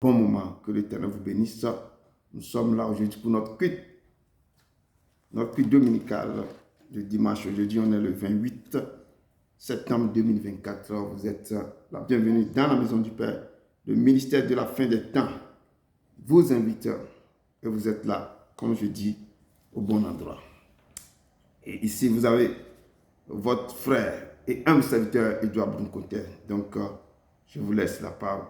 bon moment. Que l'Éternel vous bénisse. Nous sommes là aujourd'hui pour notre culte dominical le dimanche. Aujourd'hui, on est le 28 septembre 2024. Vous êtes la bienvenue dans la maison du Père, le ministère de la fin des temps. Vous invite et vous êtes là, comme je dis, au bon endroit. Et ici, vous avez votre frère et un serviteur, Edouard Bruncoter. Donc, je vous laisse la parole.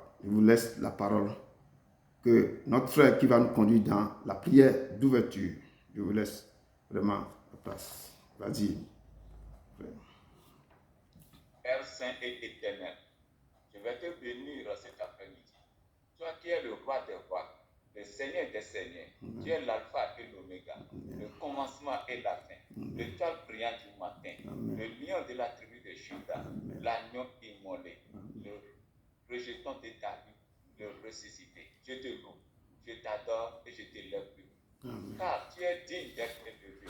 Que notre frère qui va nous conduire dans la prière d'ouverture. Je vous laisse vraiment la place. Vas-y. Père Saint et éternel, je vais te bénir cet après-midi. Toi qui es le roi des rois, le Seigneur des seigneurs, tu es l'alpha et l'oméga, le commencement et la fin, l'étoile brillante du matin, le lion de la tribu de Juda, l'agneau immolé, le rejeton de David, le ressuscité. Je te loue, je t'adore et je t'élève plus. Car tu es digne d'être élevé,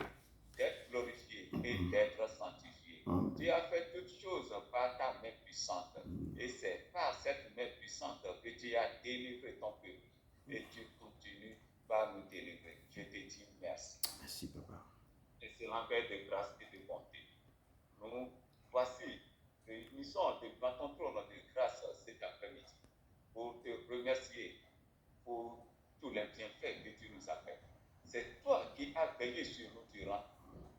d'être glorifié et d'être sanctifié. Tu as fait toutes choses par ta main puissante. Et c'est par cette main puissante que tu as délivré ton peuple. Et tu continues par nous délivrer. Je te dis merci. Merci, Papa. Excellent Père de grâce et de bonté. Nous voici réunissons devant ton trône de grâce cet après-midi pour te remercier pour tous les bienfaits que tu nous as fait. C'est toi qui as veillé sur nous durant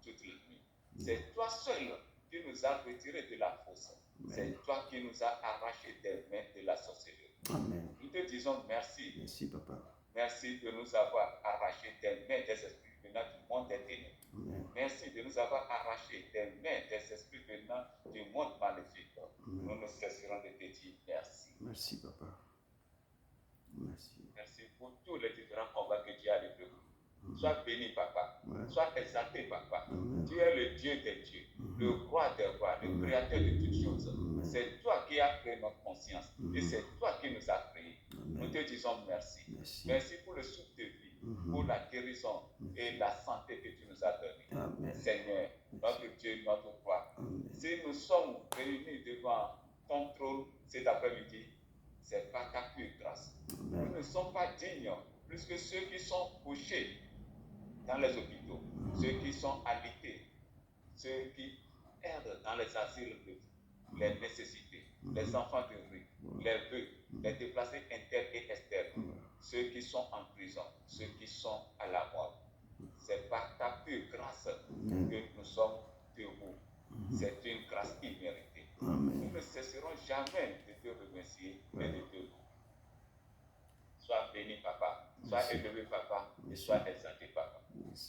toute la nuit. C'est toi seul qui nous as retirés de la fosse. C'est toi qui nous as arrachés des mains de la sorcellerie. Amen. Nous te disons merci. Merci, Papa. Merci de nous avoir arrachés des mains des esprits venant du monde des ténèbres. Amen. Merci de nous avoir arrachés des mains des esprits venant du monde maléfique. Nous ne cesserons de te dire merci. Merci, Papa. Merci. Merci pour tous les différents combats que tu as livrés. Sois béni, Papa. Sois exalté, Papa. Tu es le Dieu des dieux, le roi des rois, le créateur de toutes choses. C'est toi qui as créé notre conscience et c'est toi qui nous as créés. Nous te disons merci. Merci pour le souffle de vie, pour la guérison et la santé que tu nous as donnée. Seigneur, notre Dieu, notre roi, si nous sommes réunis devant ton trône cet après-midi, c'est par ta pure grâce. Nous ne sommes pas dignes, plus que ceux qui sont couchés dans les hôpitaux, ceux qui sont alités, ceux qui aident dans les asiles de vie, les nécessités, les enfants de rue, les vœux, les déplacés internes et externes, ceux qui sont en prison, ceux qui sont à la mort. C'est par ta pure grâce que nous sommes debout. C'est une grâce imméritée. Nous ne cesserons jamais de te remercier et de te louer. Sois béni, Papa. Sois élevé, Papa. Et sois exalté, Papa.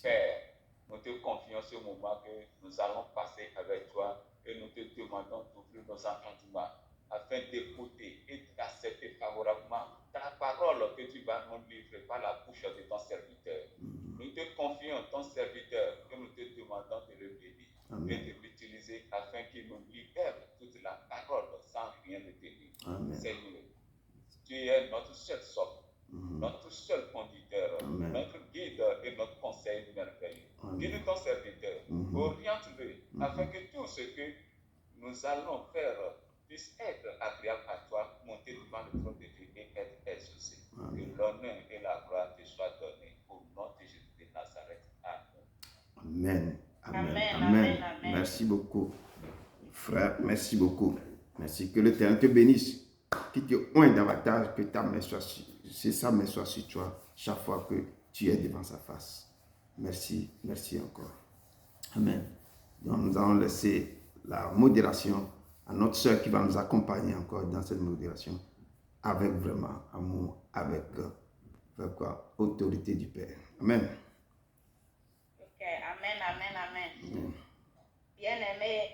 Père, nous te confions ce moment que nous allons passer avec toi et nous te demandons d'ouvrir nos entendements afin d'écouter et d'accepter favorablement ta parole que tu vas nous livrer par la bouche de ton serviteur. Nous te confions ton serviteur et nous te demandons de le bénir et de l'utiliser afin qu'il nous libère toute la parole sans rien retenir. Seigneur, tu es notre seul socle, notre seul conducteur, notre guide et notre conseil merveilleux. Dis-nous ton serviteur, oriente-le afin que tout ce que nous allons faire puisse être agréable à toi, monter devant le trône de Dieu et être exaucé. Que l'honneur et la gloire te soient donnés au nom de Jésus de Nazareth. Amen. Amen. Merci beaucoup, frère. Merci beaucoup. Merci. Que l'Éternel te bénisse, qu'il te oigne davantage, que ta main soit sur toi chaque fois que tu es devant sa face. Merci. Merci encore. Amen. Donc nous allons laisser la modération à notre soeur qui va nous accompagner encore dans cette modération avec vraiment amour, avec autorité du Père. Amen. Ok, amen. Bien-aimés,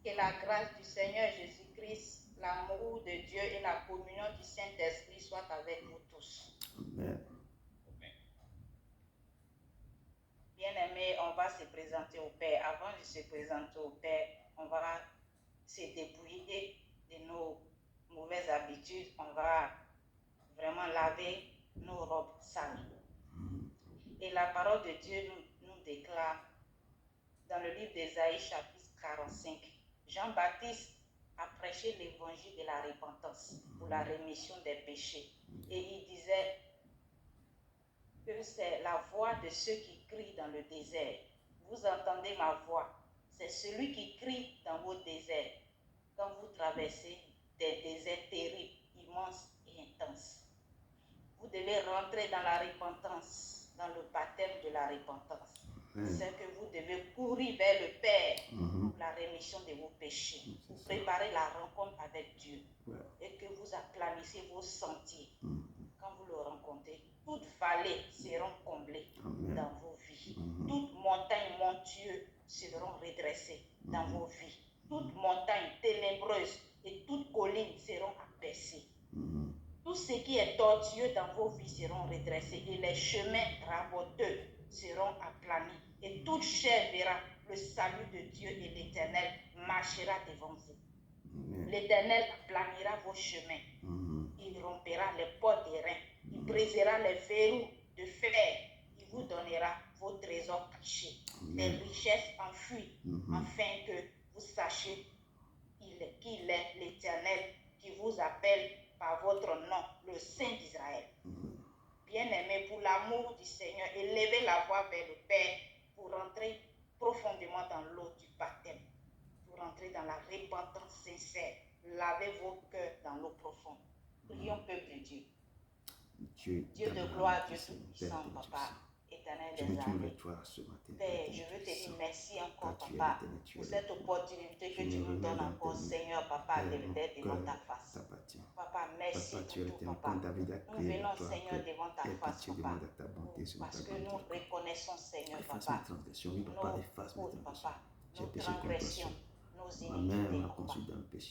que la grâce du Seigneur Jésus-Christ, l'amour de Dieu et la communion du Saint-Esprit soient avec vous tous. Amen. Bien-aimés, on va se présenter au Père. Avant de se présenter au Père, on va se dépouiller de nos mauvaises habitudes. On va vraiment laver nos robes sales. Et la parole de Dieu nous déclare dans le livre d'Ésaïe chapitre 45. Jean-Baptiste à prêcher l'évangile de la repentance pour la rémission des péchés. Et il disait que c'est la voix de ceux qui crient dans le désert. Vous entendez ma voix. C'est celui qui crie dans vos déserts. Quand vous traversez des déserts terribles, immenses et intenses. Vous devez rentrer dans la repentance, dans le baptême de la repentance. C'est que vous devez courir vers le Père pour la rémission de vos péchés, pour préparer la rencontre avec Dieu et que vous aplanissez vos sentiers. Quand vous le rencontrez, toutes vallées seront comblées dans vos vies. Toutes montagnes montueuses seront redressées dans vos vies. Toutes montagnes ténébreuses et toutes collines seront abaissées. Tout ce qui est tortueux dans vos vies seront redressés et les chemins raboteux seront aplanis. Et toute chair verra le salut de Dieu et l'Éternel marchera devant vous. L'Éternel aplanira vos chemins. Il rompera les portes des reins. Il brisera les verrous de fer. Il vous donnera vos trésors cachés, les richesses enfuies, afin que vous sachiez qu'il est l'Éternel qui vous appelle par votre nom, le Saint d'Israël. Bien-aimés, pour l'amour du Seigneur, élevez la voix vers le Père pour rentrer profondément dans l'eau du baptême, pour rentrer dans la repentance sincère. Lavez vos cœurs dans l'eau profonde. Prions, peuple de Dieu. Dieu de gloire, Dieu tout-puissant, Papa, éternel des armées. Père, je veux te dire merci encore, Papa, pour cette opportunité que tu nous donnes encore, Seigneur, Papa, d'être devant ta face. Papa, merci pour tout, Papa. Nous venons, Seigneur, devant ta face, Papa, parce que nous reconnaissons, Seigneur, Papa, nos fautes, Papa, nos transgressions, nos iniquités, Papa.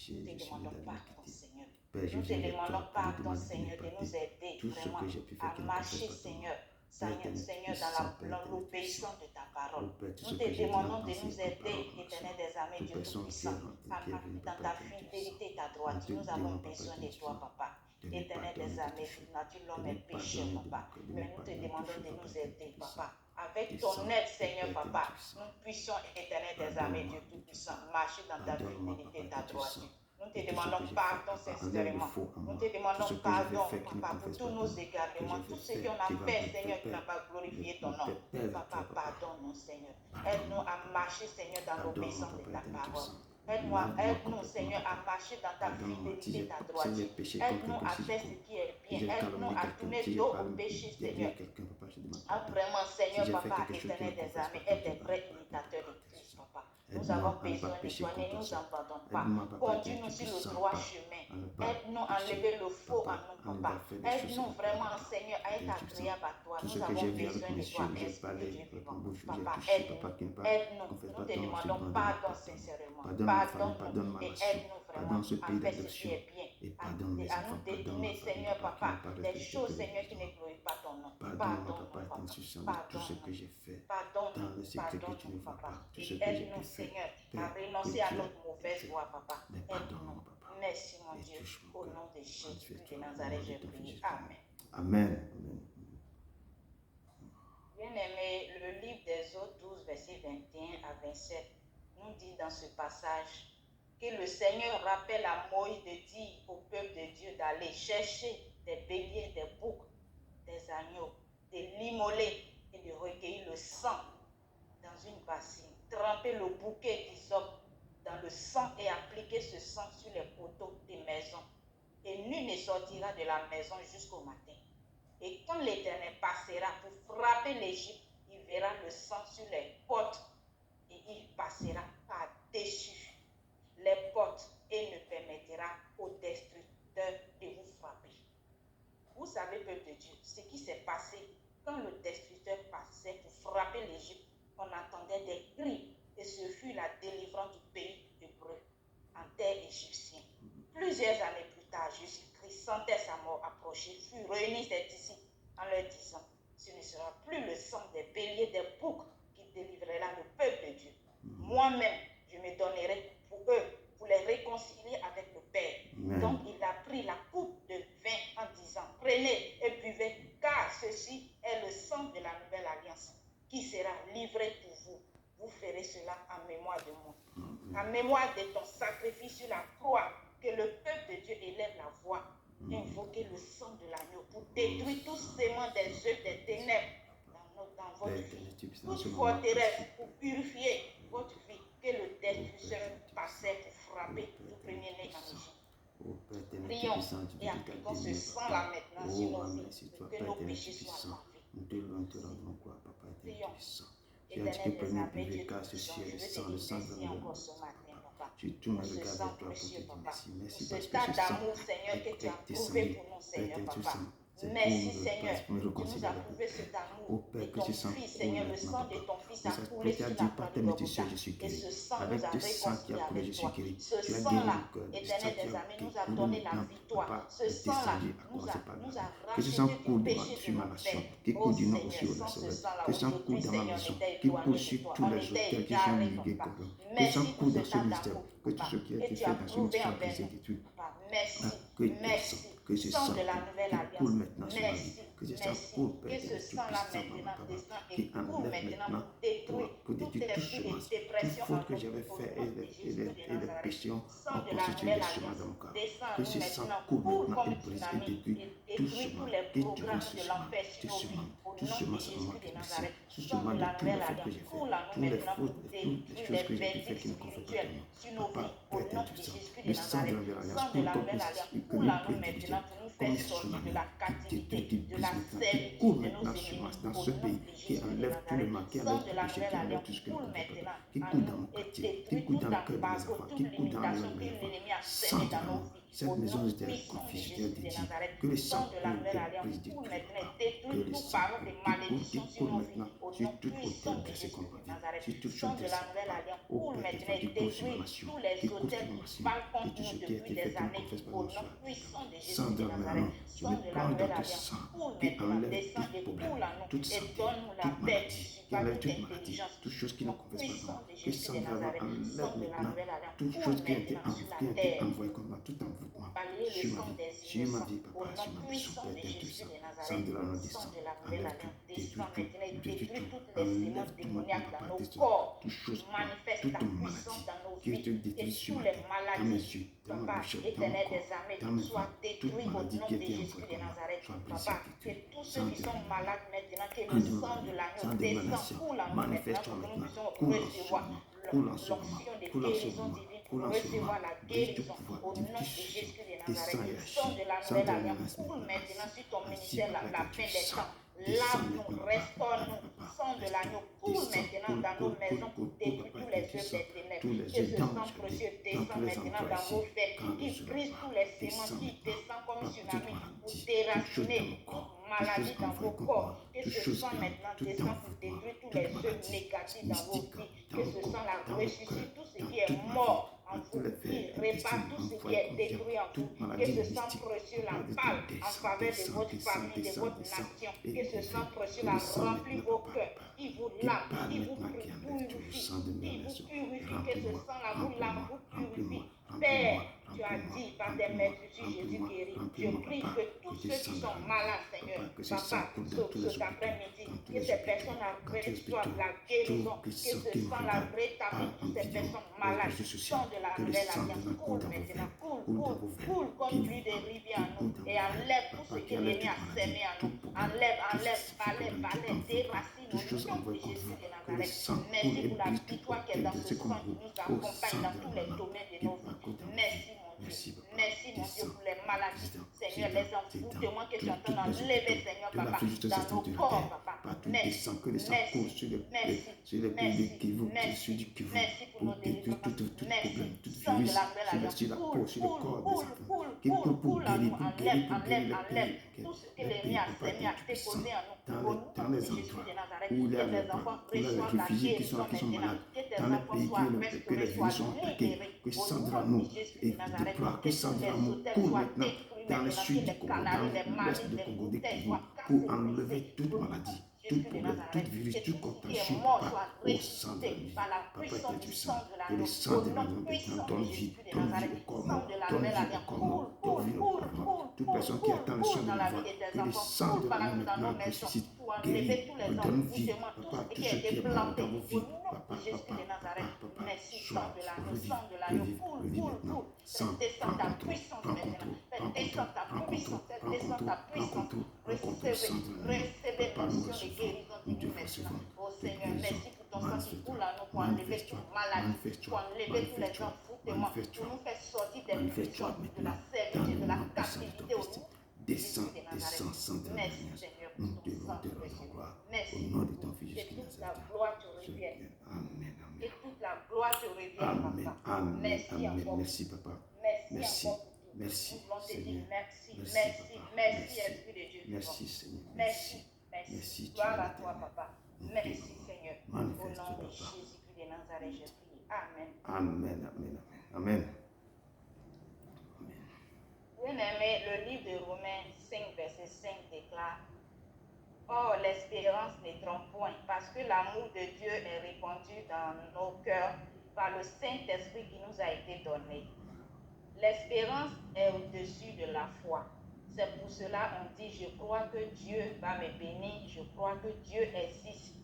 Nous te demandons pardon, Seigneur. Nous te demandons pardon, Seigneur, de nous aider vraiment à marcher, Seigneur, dans l'obéissance de ta parole. Nous te demandons de nous aider, éternel des armées, Dieu tout-puissant, à marcher dans ta fidélité et ta droiture. Nous avons besoin de toi, Papa. Éternel des armées, nature l'homme est pécheur, Papa. Mais nous te demandons de nous aider, Papa. Avec ton aide, Seigneur, Papa, nous puissions, éternel des armées, Dieu tout-puissant, marcher dans ta fidélité et ta droiture. Nous te demandons pardon sincèrement. Nous te demandons pardon, Papa, pour tous nos égarements, tout ce qu'on a fait, Seigneur, qui n'a pas glorifié ton nom. Papa, pardonne-nous, Seigneur. Aide-nous à marcher, Seigneur, dans l'obéissance de ta parole. Aide-nous, Seigneur, à marcher dans ta fidélité et ta droiture. Aide-nous à faire ce qui est bien. Aide-nous à tourner dos au péché, Seigneur. Vraiment, Seigneur, Papa, éternel des armées, être des vrais imitateurs de Christ, Papa. Nous avons besoin de toi, ne nous abandonne pas. Conduis-nous sur le droit chemin. Aide-nous à enlever le faux en nous, Papa. Aide-nous vraiment, Seigneur, à être agréable à toi. Nous avons besoin de toi, Esprit de Dieu vivant. Papa, aide-nous. Aide-nous. Nous te demandons pardon sincèrement. Pardonne-nous et aide-nous vraiment à faire ce qui est bien. À nous détourner, Seigneur, Papa, des choses, Seigneur, qui ne glorifient pas ton nom. Pardonne-nous, Papa. Pardonne-nous, Papa. Et aide-nous, Seigneur, à renoncer à notre mauvaise voie, Papa. Aide-nous. Merci, mon Dieu. Au nom de Jésus de Nazareth, j'ai prié. Amen. Amen. Bien-aimé, le livre des Eaux 12, versets 21 à 27, nous dit dans ce passage que le Seigneur rappelle à Moïse de dire au peuple de Dieu d'aller chercher des béliers, des boucs, des agneaux, de l'immoler et de recueillir le sang dans une bassine, tremper le bouquet d'hysope dans le sang et appliquer ce sang sur les poteaux des maisons. Et nul ne sortira de la maison jusqu'au matin. Et quand l'Éternel passera pour frapper l'Égypte, il verra le sang sur les portes et il passera par-dessus les portes et ne permettra au destructeur de vous frapper. Vous savez, peuple de Dieu, ce qui s'est passé quand le destructeur passait pour frapper l'Égypte, on entendait des cris et ce fut la délivrance du pays hébreu en terre égyptienne. Plusieurs années plus tard, Jésus-Christ sentait sa mort approcher, fut réuni ses disciples en leur disant, ce ne sera plus le sang des béliers, des boucs qui délivrera le peuple de Dieu. Moi-même, je me donnerai pour eux, pour les réconcilier avec le Père. Amen. Donc il a pris la coupe de vin en disant, prenez et buvez, car ceci est le sang de la nouvelle alliance qui sera livré pour vous. vous ferez cela en mémoire de moi. En mémoire de ton sacrifice sur la croix, que le peuple de Dieu élève la voix, invoquez le sang de l'agneau pour détruire tout sément des œuvres des ténèbres dans votre vie. Toute forteresse pour purifier votre vie, que le destructeur passait pour frapper tout premier-né en Égypte. Prions et appliquons ce sang-là maintenant sur nos vies, que nos péchés soient lavés. Prions. Éternel des armées, Dieu de puissance, je veux te remercier encore ce matin, papa, pour ce sang précieux, papa, pour ce tas d'amour, Seigneur, que tu as prouvé pour nous, Seigneur, papa. Merci, Seigneur, tu nous as prouvé cet amour de ton Fils, Seigneur, le sang de ton Fils a coulé sur la croix de Golgotha. Et ce sang nous a réconciliés avec toi. Ce sang-là, Éternel des armées, nous a donné la victoire. Ce sang-là nous a racheté du péché de notre père. Oh Seigneur, sans ce sang-là, aujourd'hui, Seigneur, on était éloigné de toi, on était égaré, papa. Merci pour ce tas d'amour, papa, que tu as prouvé envers nous, papa. Merci, merci. Sang de la nouvelle alliance. Merci, merci. Que ce sang-là maintenant descend et coule maintenant pour détruire tout esprit de dépression en que j'avais fait et les péchés sang de la nouvelle alliance descend maintenant, coule comme tsunami et détruit tous les programmes de l'enfer sur nos vies. Au nom de Jésus de Nazareth, sang de la nouvelle alliance, coule en nous maintenant pour détruire les verdicts spirituels sur nos vies. Au nom de Jésus de Nazareth, sang de la nouvelle alliance, coule en nous maintenant pour nous faire sortir de la captivité, de la servitude de nos ennemis. Dans ce pays qui enlève tout le mal, qui enlève tout le péché, qui enlève tout ce que nous maintenant qui coule dans mon quartier, qui coule dans le cœur des enfants, qui coule dans les enfants. Sans drame, cette maison était confuse, était dédiée. Que le sang coule, prise de Christ, que le sang qui coule maintenant sur toute hauteur blessée contre ma vie, sur toute chose de au Père qui coule sur ma nation, qui coule sur ma nation, et tout ce qui a été fait qui ne confesse pas dans soi. Sans drame, je me prends dans ton sang qui enlève tout problème, toute santé, toute maladie, qui enlève toute maladie, toute chose qui ne confesse pas dans moi. Que sans drame enlève maintenant toute chose qui a été envoyée contre moi, tout envoûtement. Sur ma vie, papa, sur ma vie, sur Père de tout ça. Sans de la nom du sang, enlève tout, détruis tout, enlève tout, papa, toute chose, toute maladie qui te détruit sur ma vie, dans mes yeux, dans ma bouche, dans mon corps, dans mes mains, toute maladie qui a été envoyée contre moi, soit brisée, détruite. Tous ceux qui sont malades maintenant, que le sang de l'agneau descend, coule en nous manifeste-toi maintenant, maintenant, pour nous recevoir coule en ce moment, coule en ce moment, coule en ce moment, recevoir la guérison au nom de Jésus de Nazareth. Sang de la nouvelle alliance, coule maintenant sur ton ministère, la fin des temps. Lave-nous, restaure-nous, sang de l'agneau, coule maintenant dans nos maisons pour détruire tous les œuvres des ténèbres. Que ce sang précieux descend maintenant dans vos fêtes, qui brise tous les séments, qui descend comme un tsunami pour déraciner toute maladie dans vos corps. Que ce sang maintenant descend pour détruire tous les œuvres négatives dans vos vies. Que ce sang la ressuscite tout ce qui est mort en vous, qui répare tout ce qui est détruit en vous. Que ce sang précieux la parle en faveur de votre famille, de votre nation. Que ce sang précieux la remplit vos cœurs. Il vous lave, il vous purifie, il vous purifie. Que ce sang la vous lave, vous purifie. Père, tu as dit par tes maîtres, si Jésus guérit. Je prie que tous ceux qui sont malades, Seigneur, papa, cet après-midi, que ces personnes reçoivent la guérison, que ce sang la rétablit toutes ces personnes malades. Sang de la nouvelle alliance, coule maintenant, coule comme pluie de rivière en nous, et enlève tout ce que l'ennemi a semé en nous. Enlève, déracine au nom de Jésus de Nazareth. Merci pour la victoire qui est dans ce sang qui nous accompagne dans tous les domaines de nos vies. Merci mon Dieu pour les maladies, Seigneur, les envoûtements que tu entends enlever, Seigneur, papa, dans nos corps, papa. Merci pour nos délivrances. Merci, sang de la nouvelle alliance, coule en nous, enlève tout ce que l'ennemi a semé, a déposé en nous. Au nom de Jésus de Nazareth, que tes enfants reçoivent la guérison maintenant, que tes enfants soient restaurés, soient libérés. Que Sandra nous et déploie, que Sandra nous coule maintenant dans le sud du Congo, dans l'ouest du Congo, des Kivu, pour enlever toute maladie, tout problème, toute virus, toute contagion, papa, au sang de la vie, papa était du sang, que le sang de la vie dans ton vie au corps, ton vie au corps, ton vie au corps, toute personne qui attend le son de ma voix, que le sang de l'agneau maintenant ressuscite, guérit, redonne vie. Papa, tout ce qui est mort dans vos vies, papa, soit revive maintenant. Sang, prends contrôle, prends contrôle, prends contrôle, prends contrôle, prends contrôle, prends contrôle, prends contrôle, sang de l'agneau. Papa, nous recevons, nous te recevons. Oh Seigneur, merci pour ton sang qui coule à nous pour enlever toute maladie, pour enlever tous les envoûtements, pour nous faire sortir des prisons, de la servitude, de la captivité au nom. Descends, descends, sang de l'Alliance. Nous devons te rendre gloire. Au nom de ton Fils Jésus de Nazareth. Amen, amen. Que toute la gloire te revienne, amen, papa. amen, Merci amen. encore. Merci, papa. Merci encore. Merci, Nous voulons te dire Seigneur. merci, Merci, merci, papa. merci, Merci. Esprit de Dieu. Merci, Seigneur. Merci, Merci. merci. Tu Gloire es à toi, l'éternel. papa. Nous te Merci, louons. Seigneur. Au Manifeste-toi, nom de papa. Jésus-Christ de Nazareth, je prie. Amen. Amen, amen, amen. Amen. Bien-aimé, le livre de Romains 5, verset 5 déclare: Or, l'espérance ne trompe point, parce que l'amour de Dieu est répandu dans nos cœurs par le Saint-Esprit qui nous a été donné. L'espérance est au-dessus de la foi. C'est pour cela qu'on dit: je crois que Dieu va me bénir, je crois que Dieu existe,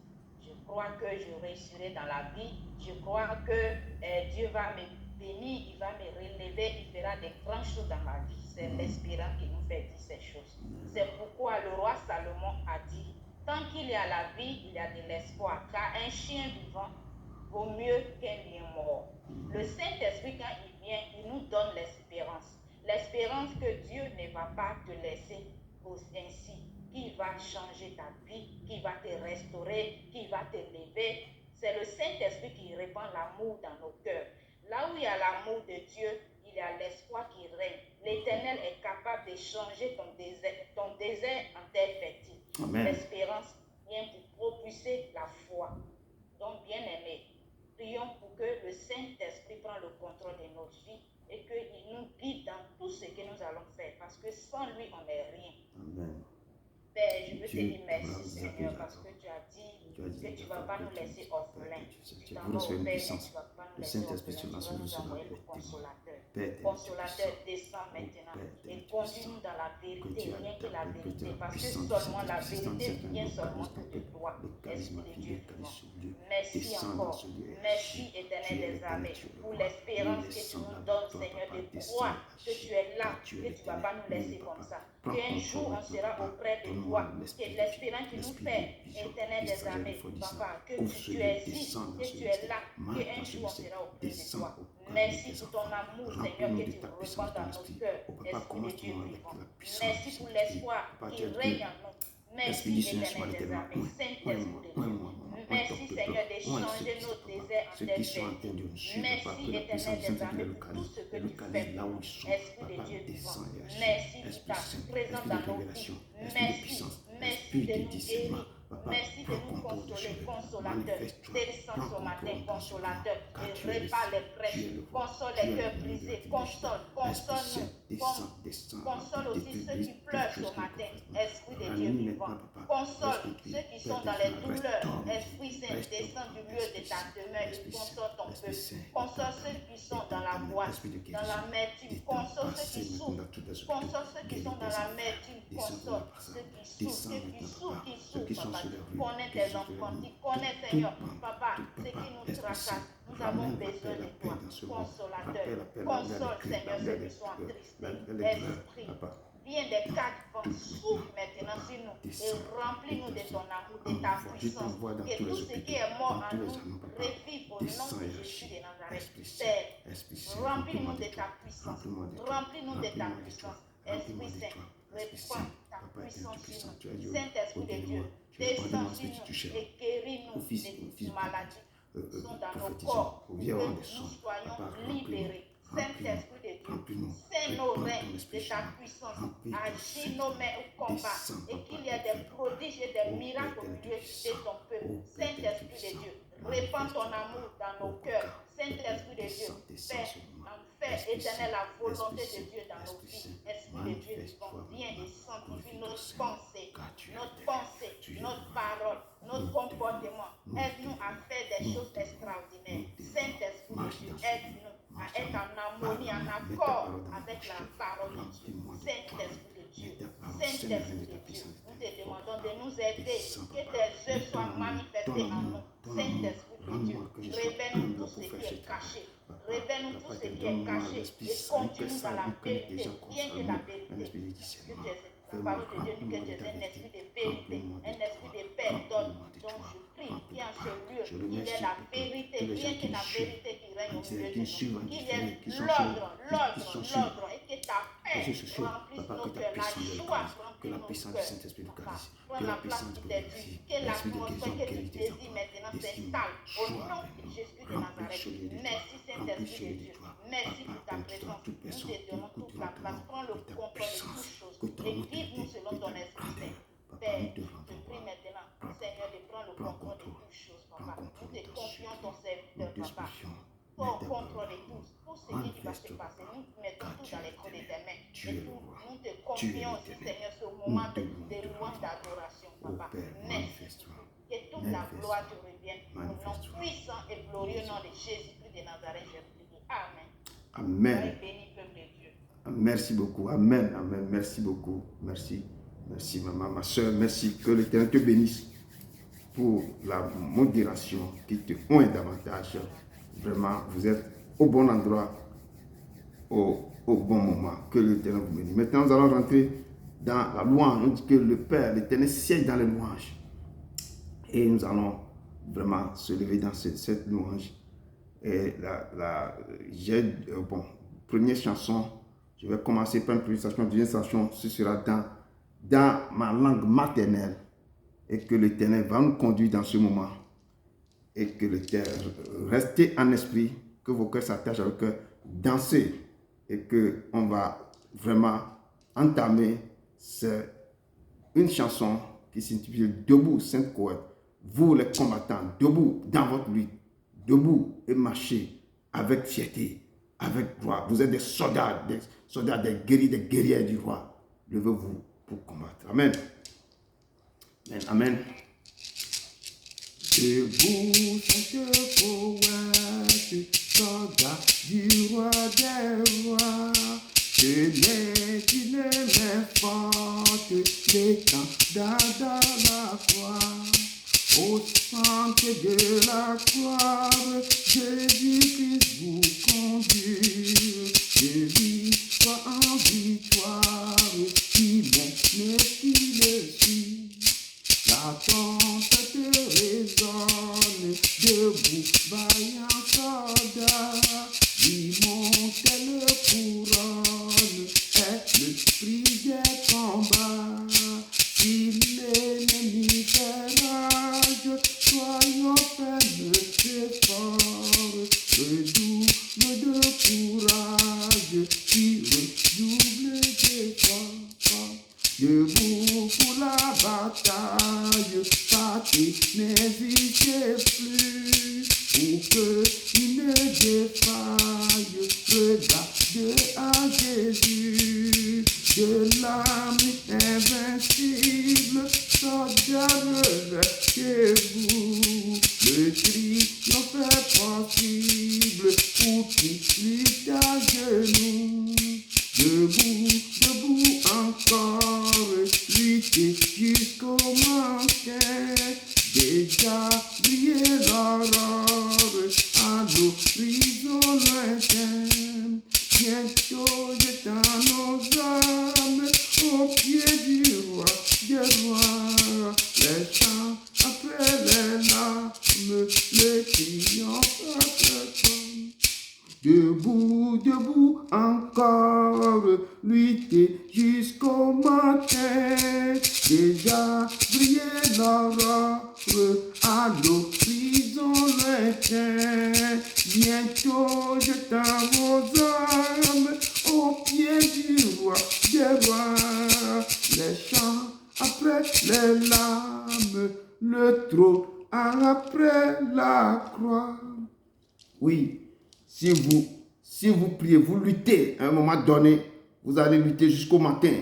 je crois que je réussirai dans la vie, je crois que Dieu va me bénir, il va me relever, il fera des grandes choses dans ma vie. C'est l'espérance qui nous fait dire ces choses. C'est pourquoi le roi Salomon a dit: tant qu'il y a la vie, il y a de l'espoir, car un chien vivant vaut mieux qu'un lion mort. Le Saint-Esprit, quand il vient, il nous donne l'espérance. L'espérance que Dieu ne va pas te laisser ainsi, qu'il va changer ta vie, qu'il va te restaurer, qu'il va te lever. C'est le Saint-Esprit qui répand l'amour dans nos cœurs. Là où il y a l'amour de Dieu, il y a l'espoir qui règne. L'Éternel est capable de changer ton désert en terre fertile. Amen. L'espérance vient pour propulser la foi. Donc, bien-aimés, prions pour que le Saint-Esprit prenne le contrôle de notre vie et qu'il nous guide dans tout ce que nous allons faire, parce que sans lui, on n'est rien. Amen. Père, je veux te Dieu, dire merci, nous Seigneur, appelle parce à que tu as dit Tu as dit que tu ne vas pas nous laisser orphelins. Tu t'en vous vas recevez au une Père, mais puissance. tu ne vas pas nous Le laisser Saint-Esprit orphelins. sera Tu sur vas nous, nous sera envoyer le avec témoin. consolateur. Père, tu es Consolateur, puissant. descend maintenant Père, tu es et conduis-nous dans la que vérité, tu as rien que la que tu vérité, as parce que puissant du seulement la Saint-Esprit, vérité vient le seulement charisme, que de toi, le charisme Esprit de qui Dieu décale vivant. sur Dieu. Merci Descends dans encore. ce lieu. Merci, Tu Éternel es des armées, tu es le pour roi. l'espérance Nul que est tu nous semblable à donnes, toi, Seigneur, papa. de Descends, croire que tu es là, car tu es que tu ne vas pas nous l'éternel. laisser Oui, comme papa. ça. Prends Qu'un contrôle jour, on maintenant, sera papa. auprès de Donne-moi toi. Que l'esprit de l'espérance qui nous l'esprit fait, de vision, Éternel de des sagesse, de armées, folie, papa, que Construis, tu existes, descends dans que ce tu es mystère. là, Marche qu'un dans ce jour on mystère. sera auprès de Descends toi. au cœur de Merci tes pour ton enfants. amour, Seigneur, Remplis-nous que de tu ta puissance, répands de ton dans nos esprit. cœurs, Oh papa, Esprit de commence Dieu toujours avec vivant. la puissance Merci du pour Saint-Esprit. l'espoir Papa, qui tu es règne Dieu. en nous. L'Esprit Merci, du Seigneur soit Éternel des l'éternel. armées, Saint-Esprit de Dieu. Merci, Seigneur, de changer nos déserts en ceux terre qui sont en train fertile. de nous suivre, Merci, papa, que la Éternel puissance du des Saint-Esprit armées, les pour tout localise. ce que Les tu fais localise là pour où nous. ils sont. Esprit de Papa, Dieu vivant. descends et agis. Merci pour Esprit ta Saint, présence esprit de dans nos révélation, vies. esprit de Merci, puissance, merci esprit de de nous discernement. guérir. Papa, Merci de prends nous contrôle de consoler, cela. consolateur. Manifeste-toi. Descends Prends ce matin, contrôle dans ce moment. consolateur. Car Et tu es le répare les tu es brèches. le roi. Console Tu les es cœurs le Dieu de la brisés. tribulation. Console, Esprit Saint, descends, console. descends. Console aussi ceux qui pleurent ce matin. Esprit de Dieu Ranime vivant. maintenant, papa. Console Esprit ceux qui sont Père dans des les frères, douleurs. restaure-nous. Esprit Saint, Restaure, descends du papa. milieu de Esprit ta Saint, demeure et Esprit console ton Esprit peuple. Saint, Console ceux qui sont dans la voix, esprit de dans guérison, l'amertume. et t'en Console ceux passer qui maintenant souffrent. dans tous les hôpitaux. Console ceux qui Guéris sont dans tes enfants. l'amertume. Descends Console par ça. ceux qui souffrent, Descends ceux qui maintenant, souffrent, papa. qui Ceux qui souffrent, sont papa. sur les rues, Connais qui tes sont sur les enfants, rues. tu connais, Tout Seigneur. bande, Papa, tout ce papa, qui nous Esprit tracasse, Saint, nous avons ramène besoin la de paix toi. dans ce monde. Consolateur. Rappelle la paix, Console, Seigneur, ceux qui sont attristés. Esprit, viens des quatre vents, souffle maintenant sur nous et remplis-nous de ton amour, de ta puissance. Que tout ce qui est mort en nous revive au nom de Jésus de Nazareth. Père, remplis-nous de ta puissance. Remplis-nous de ta puissance. Esprit Saint, répands ta puissance sur nous. Saint-Esprit de Dieu, descends sur nous et guéris-nous de toute maladie qui sont dans nos corps, pour que nous soyons libérés. Saint-Esprit de Dieu, c'est nos reins de ta puissance. Agis nos mains au combat et qu'il y ait des prodiges et des miracles au milieu de ton peuple. Saint-Esprit de Dieu, répands ton amour dans nos cœurs. Saint-Esprit de Dieu, fais éternel la volonté de Dieu dans nos vies. Esprit de Dieu vivant, viens et sanctifie nos pensées, notre parole, notre comportement. Aide-nous à faire des choses extraordinaires. Saint-Esprit de Dieu, aide-nous à être en harmonie, en accord avec la parole de Dieu. Saint-Esprit de Dieu, Saint-Esprit de Dieu, nous te demandons de nous aider, que tes œuvres soient manifestées en nous. Saint-Esprit de Dieu, révèle-nous tout ce qui est caché. Révèle-nous tout ce qui est caché et continue dans la vérité, bien que la vérité. La parole de Dieu dit que tu es un esprit de vérité, un esprit de paix. Donc je prie qu'il y a en ce lieu, il y ait la vérité, bien que la vérité qui règne au milieu de nous, qu'il y ait l'ordre et que ta paix remplisse nos cœurs, la joie remplisse nos cœurs. Prends la place qui t'est due, que l'atmosphère que tu désires maintenant s'installe au nom de Jésus de Nazareth. Merci Saint-Esprit de Dieu, merci pour ta présence. Nous te donnons toute la place, prends le contrôle de toutes choses et guide-nous selon ton esprit Saint. Père, je te prie maintenant, Seigneur, de prendre le contrôle de toutes choses, papa. Nous te confions ton serviteur, papa. Prends le contrôle de tout ce qui va se passer. Nous mettons tout dans les creux de tes mains. Et nous te confions aussi, Seigneur, ce moment de louange, d'adoration, papa. Merci. Que toute la gloire te revienne. Au nom puissant et glorieux nom de Jésus-Christ de Nazareth, je prie. Amen. Amen. Béni, peuple de Dieu. Merci beaucoup. Amen. Amen. Merci beaucoup. Merci. Merci, maman, ma soeur. Merci. Que l'Éternel te bénisse pour la modération qui te oint davantage. Vraiment, vous êtes au bon endroit, au bon moment. Que l'Éternel vous bénisse. Maintenant, nous allons rentrer dans la louange. On dit que le Père, l'Éternel, siège dans les louanges. Et nous allons vraiment se lever dans cette louange. Et première chanson, je vais commencer par une première chanson. Deuxième chanson, ce sera dans ma langue maternelle. Et que l'Éternel va nous conduire dans ce moment. Et que l'Éternel, restez en esprit, que vos cœurs s'attachent à vos cœurs, dansez. Et qu'on va vraiment entamer une chanson qui s'intitule Debout, Sainte-Croix. Vous les combattants, debout dans votre lutte, debout et marchez avec fierté, avec gloire. Vous êtes des soldats, des guerriers, des guerrières du roi. Levez-vous pour combattre. Amen. Amen. Amen. Debout, Sainte-Croix, soldats du roi des rois. Tenez une main forte, l'étendard dans la croix. Au centre de la croix, Jésus-Christ vous conduit. De victoire en victoire, qui monte et qui le suit. La tempête résonne, debout, vaillant soldat. L'immortelle couronne est le prix des combats. Si l'ennemi fait rage, soyons fermes et forts. Redouble de courage, qui redouble d'efforts. Debout pour la bataille, partez, n'hésitez plus. Pour qu'il ne défaille, regardez à Jésus. De l'âme invincible, soldat, relâchez-vous. Le triomphe est possible pour qui lutte à genoux. Debout encore, luttez jusqu'au manquet. Déjà briller l'aurore à l'horizon lointain. Bientôt jetant nos âmes au pied du roi des rois. Les chants après les larmes, le triomphe après toi. Debout encore, lutter jusqu'au matin. Déjà briller l'aurore à l'horizon lointain. Bientôt jetant vos âmes au pied du roi des rois. Les chants après les larmes, le trône après la croix. Oui, si vous priez, vous luttez à un moment donné, vous allez lutter jusqu'au matin.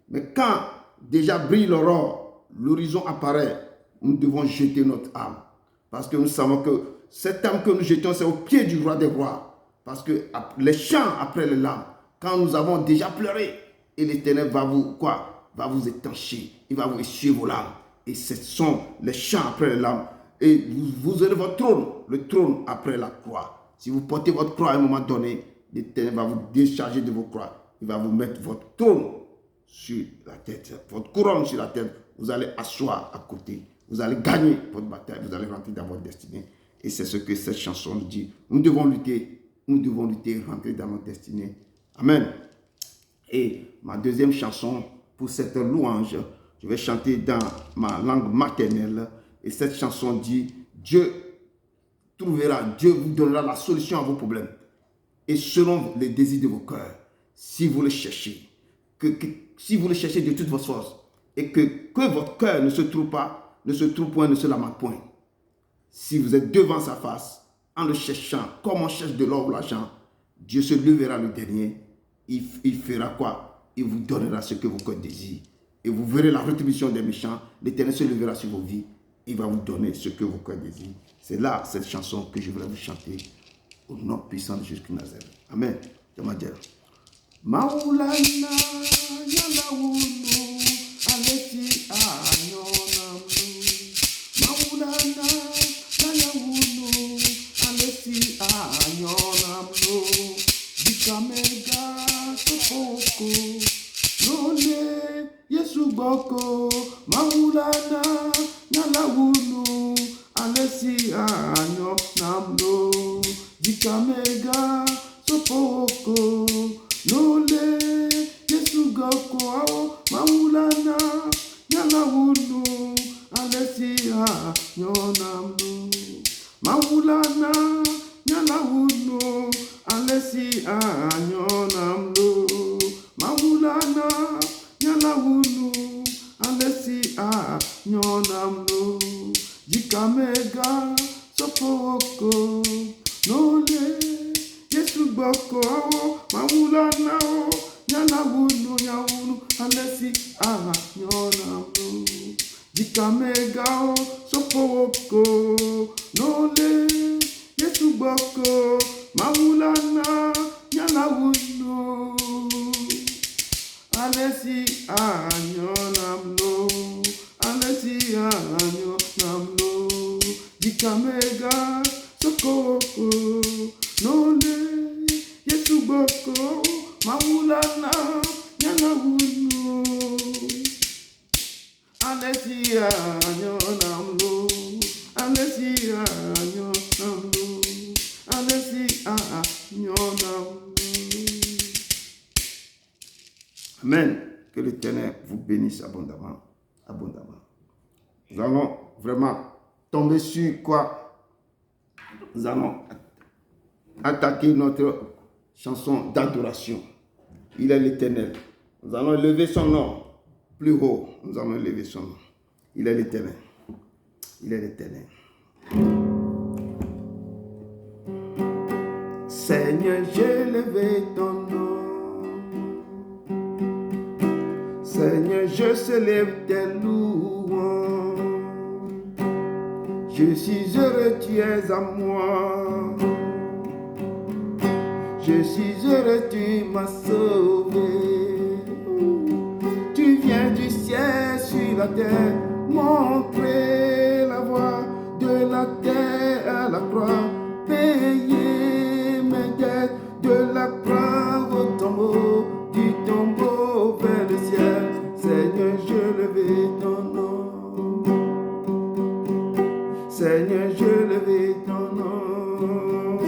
Mais quand déjà brille l'aurore, l'horizon apparaît, nous devons jeter notre âme. Parce que nous savons que cette âme que nous jetons, c'est au pied du roi des rois. Parce que les chants après les larmes, quand nous avons déjà pleuré, et l'Éternel va vous étancher, il va vous essuyer vos larmes. Et ce sont les chants après les larmes. Et vous aurez votre trône, le trône après la croix. Si vous portez votre croix à un moment donné, l'Éternel va vous décharger de vos croix. Il va vous mettre votre trône sur la tête, votre couronne sur la tête. Vous allez asseoir à côté. Vous allez gagner votre bataille. Vous allez rentrer dans votre destinée. Et c'est ce que cette chanson nous dit. Nous devons lutter, rentrer dans notre destinée. Amen. Et ma deuxième chanson pour cette louange, je vais chanter dans ma langue maternelle. Et cette chanson dit, Dieu vous donnera la solution à vos problèmes. Et selon les désirs de vos cœurs, si vous le cherchez, si vous le cherchez de toute votre force, et que votre cœur ne se trouve point, ne se lamente point. Si vous êtes devant sa face, en le cherchant, comme on cherche de l'or ou l'argent, Dieu se levera le dernier. Il fera quoi? Il vous donnera ce que vos cœurs désirent. Et vous verrez la rétribution des méchants. L'Éternel se levera sur vos vies. Il va vous donner ce que vos cœurs désirent. C'est là cette chanson que je voulais vous chanter au nom puissant de Jésus-Christ Nazareth. Amen. Je vais dire. Maulana yalaunu aleti anyonamlu. Maulana yalaunu aleti anyonamlu. Dikamega sopoko nole Yesu boko. Maulana yalaunu aleti anyonamlu. Dikamega sopoko nole Yesu goko ao maulana yalawunu alesia nyonamlu. Maulana yalawunu alesia nyonamlu. Maulana yalawunu alesia nyonamlu. Dikamega sopoko nole Yesu boko maulana nyalawunu nyawunu alesi nyonamlu. Dikamega sopoko nole Yesu boko maulana nyalawunu alesi nyonamlu. Alesi nyonamlu. Dikamega sopoko nole Yesu boko maulana nyalawunu alesia nyonamlu. Alesia nyonamlu. Alesia nyonamlu. Amen. Que l'Éternel vous bénisse abondamment. Abondamment. Nous allons vraiment tomber sur quoi? Nous allons attaquer notre chanson d'adoration. Il est l'Éternel. Nous allons élever son nom plus haut. Nous allons élever son nom. Il est l'Éternel. Il est l'Éternel. Seigneur, j'ai élevé ton nom. Seigneur, je célèbre tes louanges. Je suis heureux, tu es à moi. Je suis heureux, tu m'as sauvé. Tu viens du ciel sur la terre, montrer la voie de la terre à la croix, payer mes dettes de la croix au tombeau, du tombeau vers le ciel. Seigneur, je lève ton nom. Seigneur, je lève ton nom.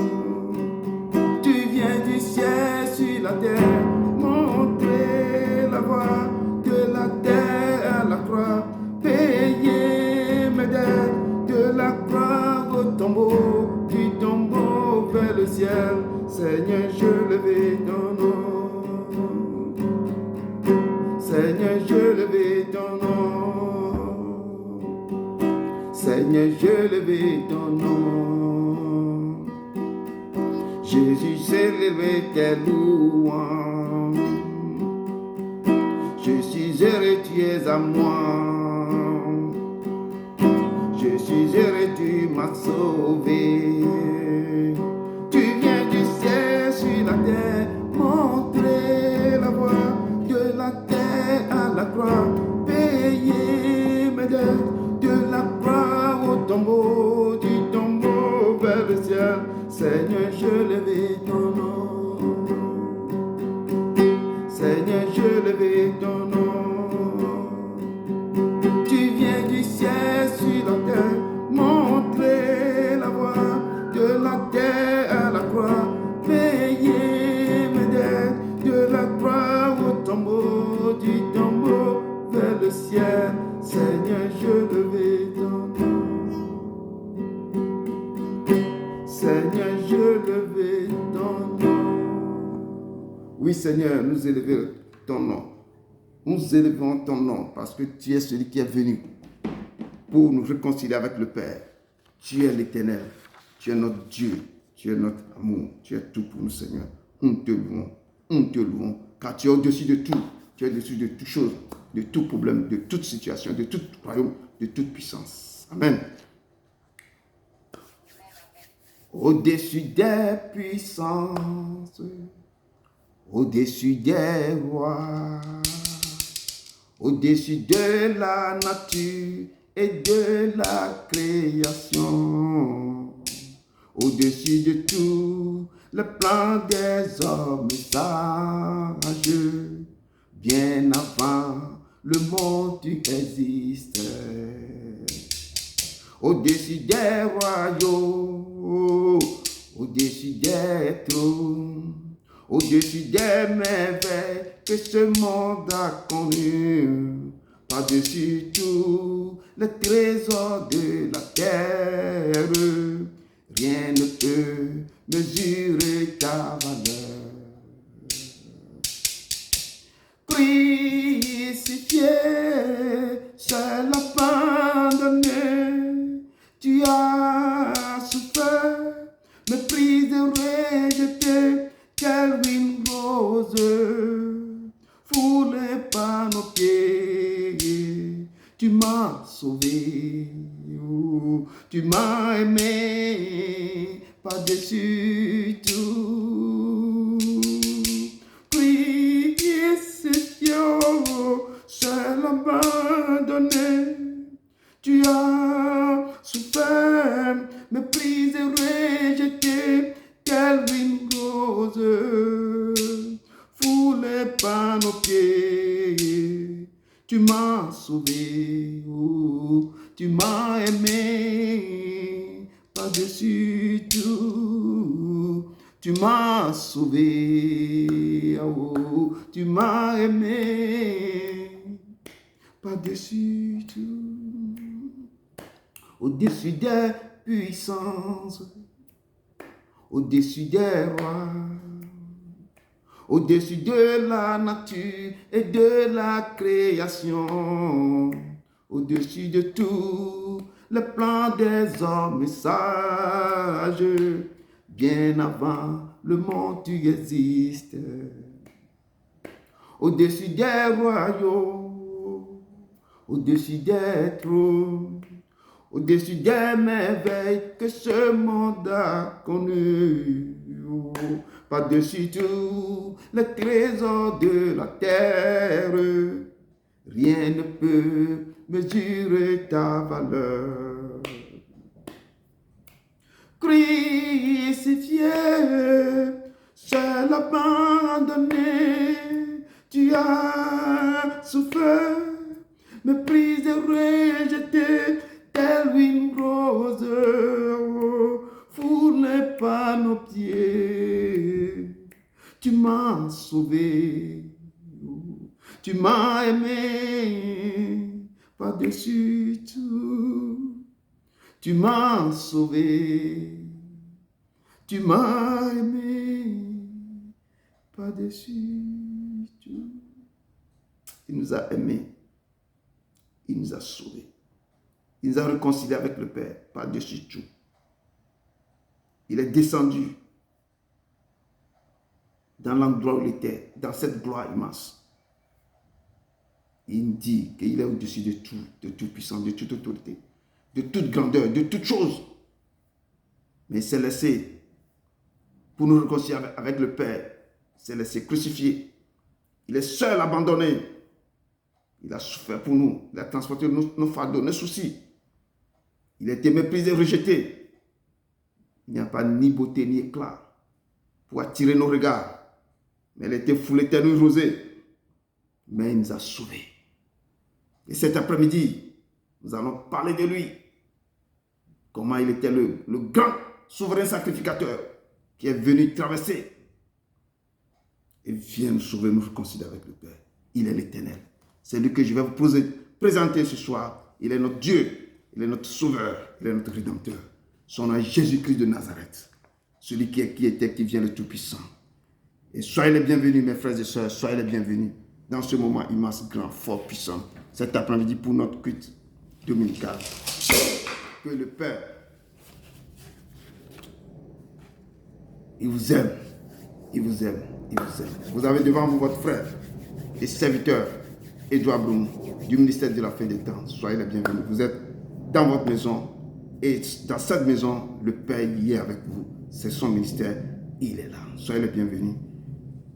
Tu viens du ciel sur la terre, montrer la voie de la terre à la croix, payer mes dettes de la croix au tombeau, du tombeau vers le ciel. Seigneur, je lève ton nom. Seigneur, je lève ton nom. Seigneur, je lève ton nom. Jésus, j'ai levé tes louanges. Je suis heureux, tu es à moi. Je suis heureux, tu m'as sauvé. Tu viens du ciel Seigneur, je levais ton nom. Seigneur, je levais ton nom. Oui, Seigneur, nous élevons ton nom. Nous élevons ton nom parce que tu es celui qui est venu pour nous réconcilier avec le Père. Tu es l'Éternel. Tu es notre Dieu. Tu es notre amour. Tu es tout pour nous, Seigneur. Nous te louons. Nous te louons. Car tu es au-dessus de tout. Tu es au-dessus de toute chose, de tout problème, de toute situation, de tout royaume, de toute puissance. Amen. Au-dessus des puissances, au-dessus des rois, au-dessus de la nature et de la création, au-dessus de tout le plan des hommes sages, bien avant le monde tu existes. Au-dessus des royaumes, au-dessus des trônes, au-dessus des merveilles que ce monde a connues, par-dessus tout les trésors de la terre, rien ne peut mesurer ta valeur. Crucifié, seul abandonné, tu as souffert, méprisé, rejeté, Calvin rose, foulé par nos pieds, tu m'as sauvé, tu m'as aimé, par-dessus tout. Seul abandonné, tu as souffert, méprisé, rejeté, Calvin rose, foulé par nos pieds, tu m'as sauvé, tu m'as aimé, par-dessus tout. Tu m'as sauvé, oh, tu m'as aimé, par-dessus tout, au-dessus des puissances, au-dessus des rois, au-dessus de la nature et de la création, au-dessus de tout le plan des hommes sages. Bien avant le monde tu existes, au-dessus des royaumes, au-dessus des trônes, au-dessus des merveilles que ce monde a connues, par-dessus tout les trésors de la terre, rien ne peut mesurer ta valeur. Crucifié, seul abandonné, tu as souffert, méprisé, rejeté, tel une rose, foulé par nos pieds. Tu m'as sauvé, tu m'as aimé, par-dessus tout. Tu m'as sauvé, tu m'as aimé, par-dessus tout. Il nous a aimés, il nous a sauvés, il nous a réconciliés avec le Père, par-dessus tout. Il est descendu dans l'endroit où il était, dans cette gloire immense. Il dit qu'il est au-dessus de tout, de toute puissance, de toute autorité, de toute grandeur, de toute chose. Mais il s'est laissé, pour nous réconcilier avec le Père, il s'est laissé crucifier. Il est seul, abandonné. Il a souffert pour nous. Il a transporté nos fardeaux, nos soucis. Il a été méprisé, rejeté. Il n'y a pas ni beauté ni éclat pour attirer nos regards. Mais il a été foulé, tenu, rosé. Mais il nous a sauvés. Et cet après-midi, nous allons parler de lui. Comment il était le grand souverain sacrificateur qui est venu traverser et vient nous sauver, nous réconcilier avec le Père. Il est l'Éternel. C'est lui que je vais vous présenté ce soir. Il est notre Dieu, il est notre Sauveur, il est notre Rédempteur. Son nom est Jésus-Christ de Nazareth, celui qui est, qui était, qui vient, le Tout-Puissant. Et soyez les bienvenus, mes frères et sœurs, soyez les bienvenus dans ce moment immense, grand, fort, puissant, cet après-midi pour notre culte dominical. Que le Père, il vous aime, il vous aime, il vous aime. Vous avez devant vous votre frère et serviteur, Edouard Broum, du ministère de la fin des temps. Soyez les bienvenus. Vous êtes dans votre maison et dans cette maison, le Père y est avec vous. C'est son ministère, il est là. Soyez les bienvenus.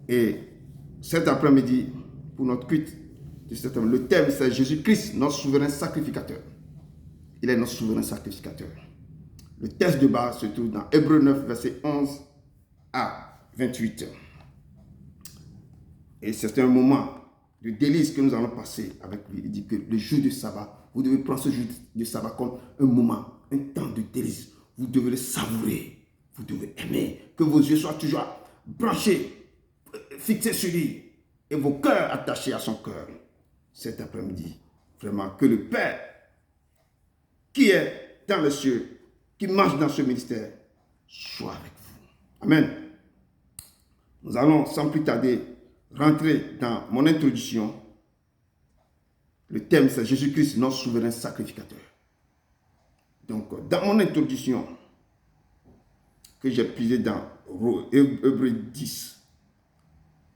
Et cet après-midi, pour notre culte, le thème c'est Jésus-Christ, notre souverain sacrificateur. Il est notre souverain sacrificateur. Le texte de base se trouve dans Hébreux 9, verset 11 à 28. Et c'est un moment de délice que nous allons passer avec lui. Il dit que le jour du sabbat, vous devez prendre ce jour du sabbat comme un moment, un temps de délice. Vous devez le savourer. Vous devez aimer. Que vos yeux soient toujours branchés, fixés sur lui. Et vos cœurs attachés à son cœur. Cet après-midi, vraiment, que le Père qui est dans les cieux, qui marche dans ce ministère, soit avec vous. Amen. Nous allons sans plus tarder rentrer dans mon introduction. Le thème c'est Jésus-Christ, notre souverain sacrificateur. Donc, dans mon introduction, que j'ai puisé dans Hébreux 10,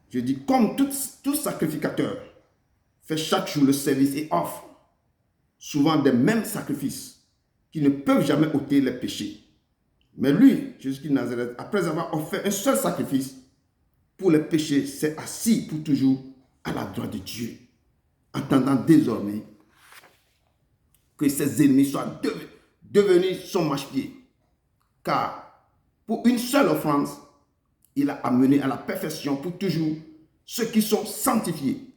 je dis, comme tout sacrificateur fait chaque jour le service et offre souvent des mêmes sacrifices qui ne peuvent jamais ôter les péchés. Mais lui, Jésus-Christ de Nazareth, après avoir offert un seul sacrifice pour les péchés, s'est assis pour toujours à la droite de Dieu, entendant désormais que ses ennemis soient devenus son marchepied. Car pour une seule offrande, il a amené à la perfection pour toujours ceux qui sont sanctifiés.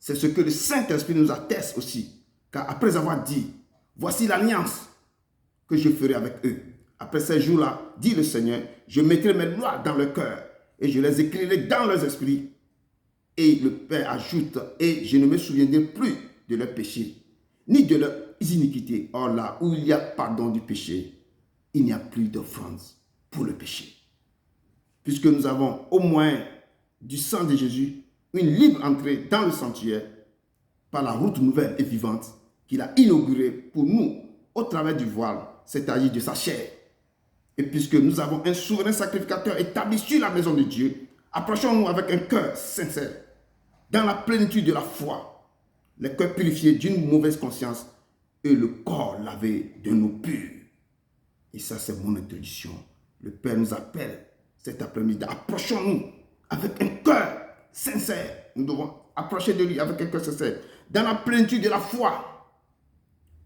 C'est ce que le Saint-Esprit nous atteste aussi. Car après avoir dit, voici l'alliance que je ferai avec eux. Après ces jours-là, dit le Seigneur, je mettrai mes lois dans leur cœur et je les écrirai dans leurs esprits. Et le Père ajoute, et je ne me souviendrai plus de leurs péchés, ni de leurs iniquités. Or là où il y a pardon du péché, il n'y a plus d'offrande pour le péché. Puisque nous avons au moins du sang de Jésus, une libre entrée dans le sanctuaire par la route nouvelle et vivante qu'il a inaugurée pour nous au travers du voile, c'est-à-dire de sa chair. Et puisque nous avons un souverain sacrificateur établi sur la maison de Dieu, approchons-nous avec un cœur sincère, dans la plénitude de la foi, le cœur purifié d'une mauvaise conscience et le corps lavé d'une eau pure. Et ça, c'est mon introduction. Le Père nous appelle cet après-midi. Approchons-nous avec un cœur sincère. Nous devons approcher de lui avec un cœur sincère. Dans la plénitude de la foi,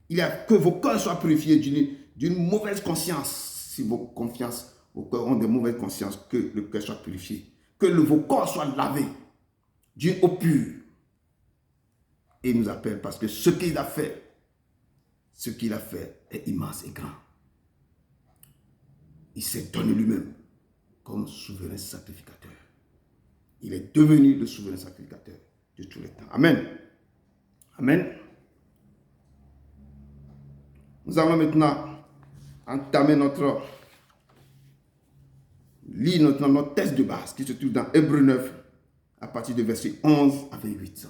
il y a que vos cœurs soient purifiés d'une mauvaise conscience. Si vos cœurs ont de mauvaises consciences, que le cœur soit purifié. Que vos corps soient lavés d'une eau pure. Et il nous appelle parce que ce qu'il a fait est immense et grand. Il s'est donné lui-même comme souverain sacrificateur. Il est devenu le souverain sacrificateur de tous les temps. Amen. Amen. Nous allons maintenant entamer notre texte de base qui se trouve dans Hébreux 9 à partir de verset 11 à 28.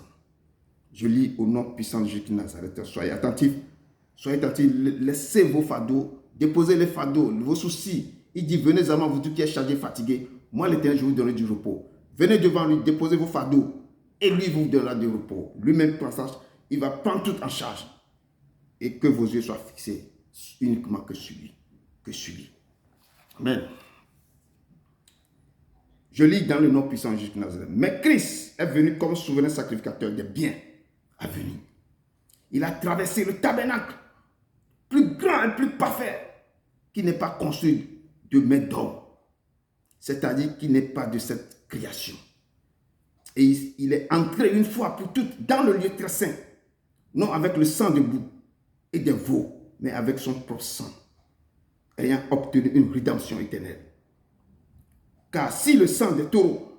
Je lis au nom puissant de Jésus de Nazareth. Soyez attentifs. Laissez vos fardeaux, déposez les fardeaux, vos soucis. Il dit, venez à moi, vous tous qui êtes chargés, fatigués. Moi, l'Éternel, je vous donnerai du repos. Venez devant lui, déposez vos fardeaux. Et lui vous donnera du repos. Lui-même, il va prendre tout en charge. Et que vos yeux soient fixés uniquement que sur lui. Amen. Je lis dans le nom puissant de Jésus de Nazareth. Mais Christ est venu comme souverain sacrificateur des biens à venir. Il a traversé le tabernacle, plus grand et plus parfait, qui n'est pas construit de main d'homme, c'est-à-dire qui n'est pas de cette création. Et il est entré une fois pour toutes dans le lieu très saint, non avec le sang de bouc et des veaux, mais avec son propre sang, ayant obtenu une rédemption éternelle. Car si le sang des taureaux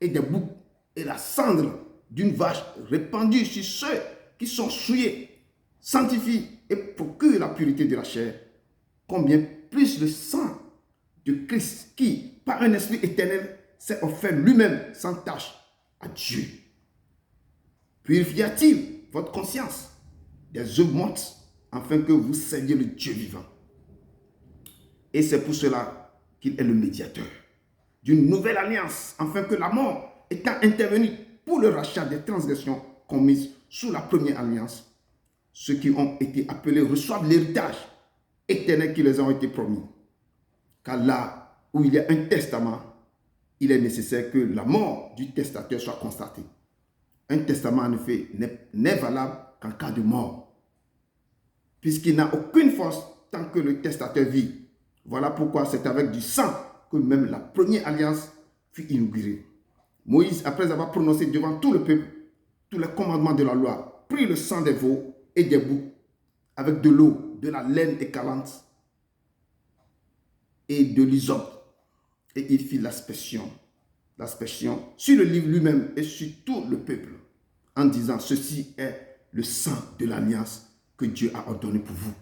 et des boucs et la cendre d'une vache répandue sur ceux qui sont souillés, sanctifient et procurent la pureté de la chair, combien plus le sang de Christ qui, par un esprit éternel, s'est offert lui-même sans tache à Dieu. Purifiera-t-il votre conscience des œuvres mortes afin que vous serviez le Dieu vivant? Et c'est pour cela qu'il est le médiateur d'une nouvelle alliance, afin que la mort étant intervenue pour le rachat des transgressions commises sous la première alliance, ceux qui ont été appelés reçoivent l'héritage éternel qui les a été promis. Car là où il y a un testament, il est nécessaire que la mort du testateur soit constatée. Un testament, en effet, n'est valable qu'en cas de mort, puisqu'il n'a aucune force tant que le testateur vit. Voilà pourquoi c'est avec du sang que même la première alliance fut inaugurée. Moïse, après avoir prononcé devant tout le peuple tous les commandements de la loi, prit le sang des veaux et des boucs avec de l'eau, de la laine écalante et de l'hysope, et il fit l'aspersion sur le livre lui-même et sur tout le peuple, en disant: ceci est le sang de l'alliance que Dieu a ordonné pour vous.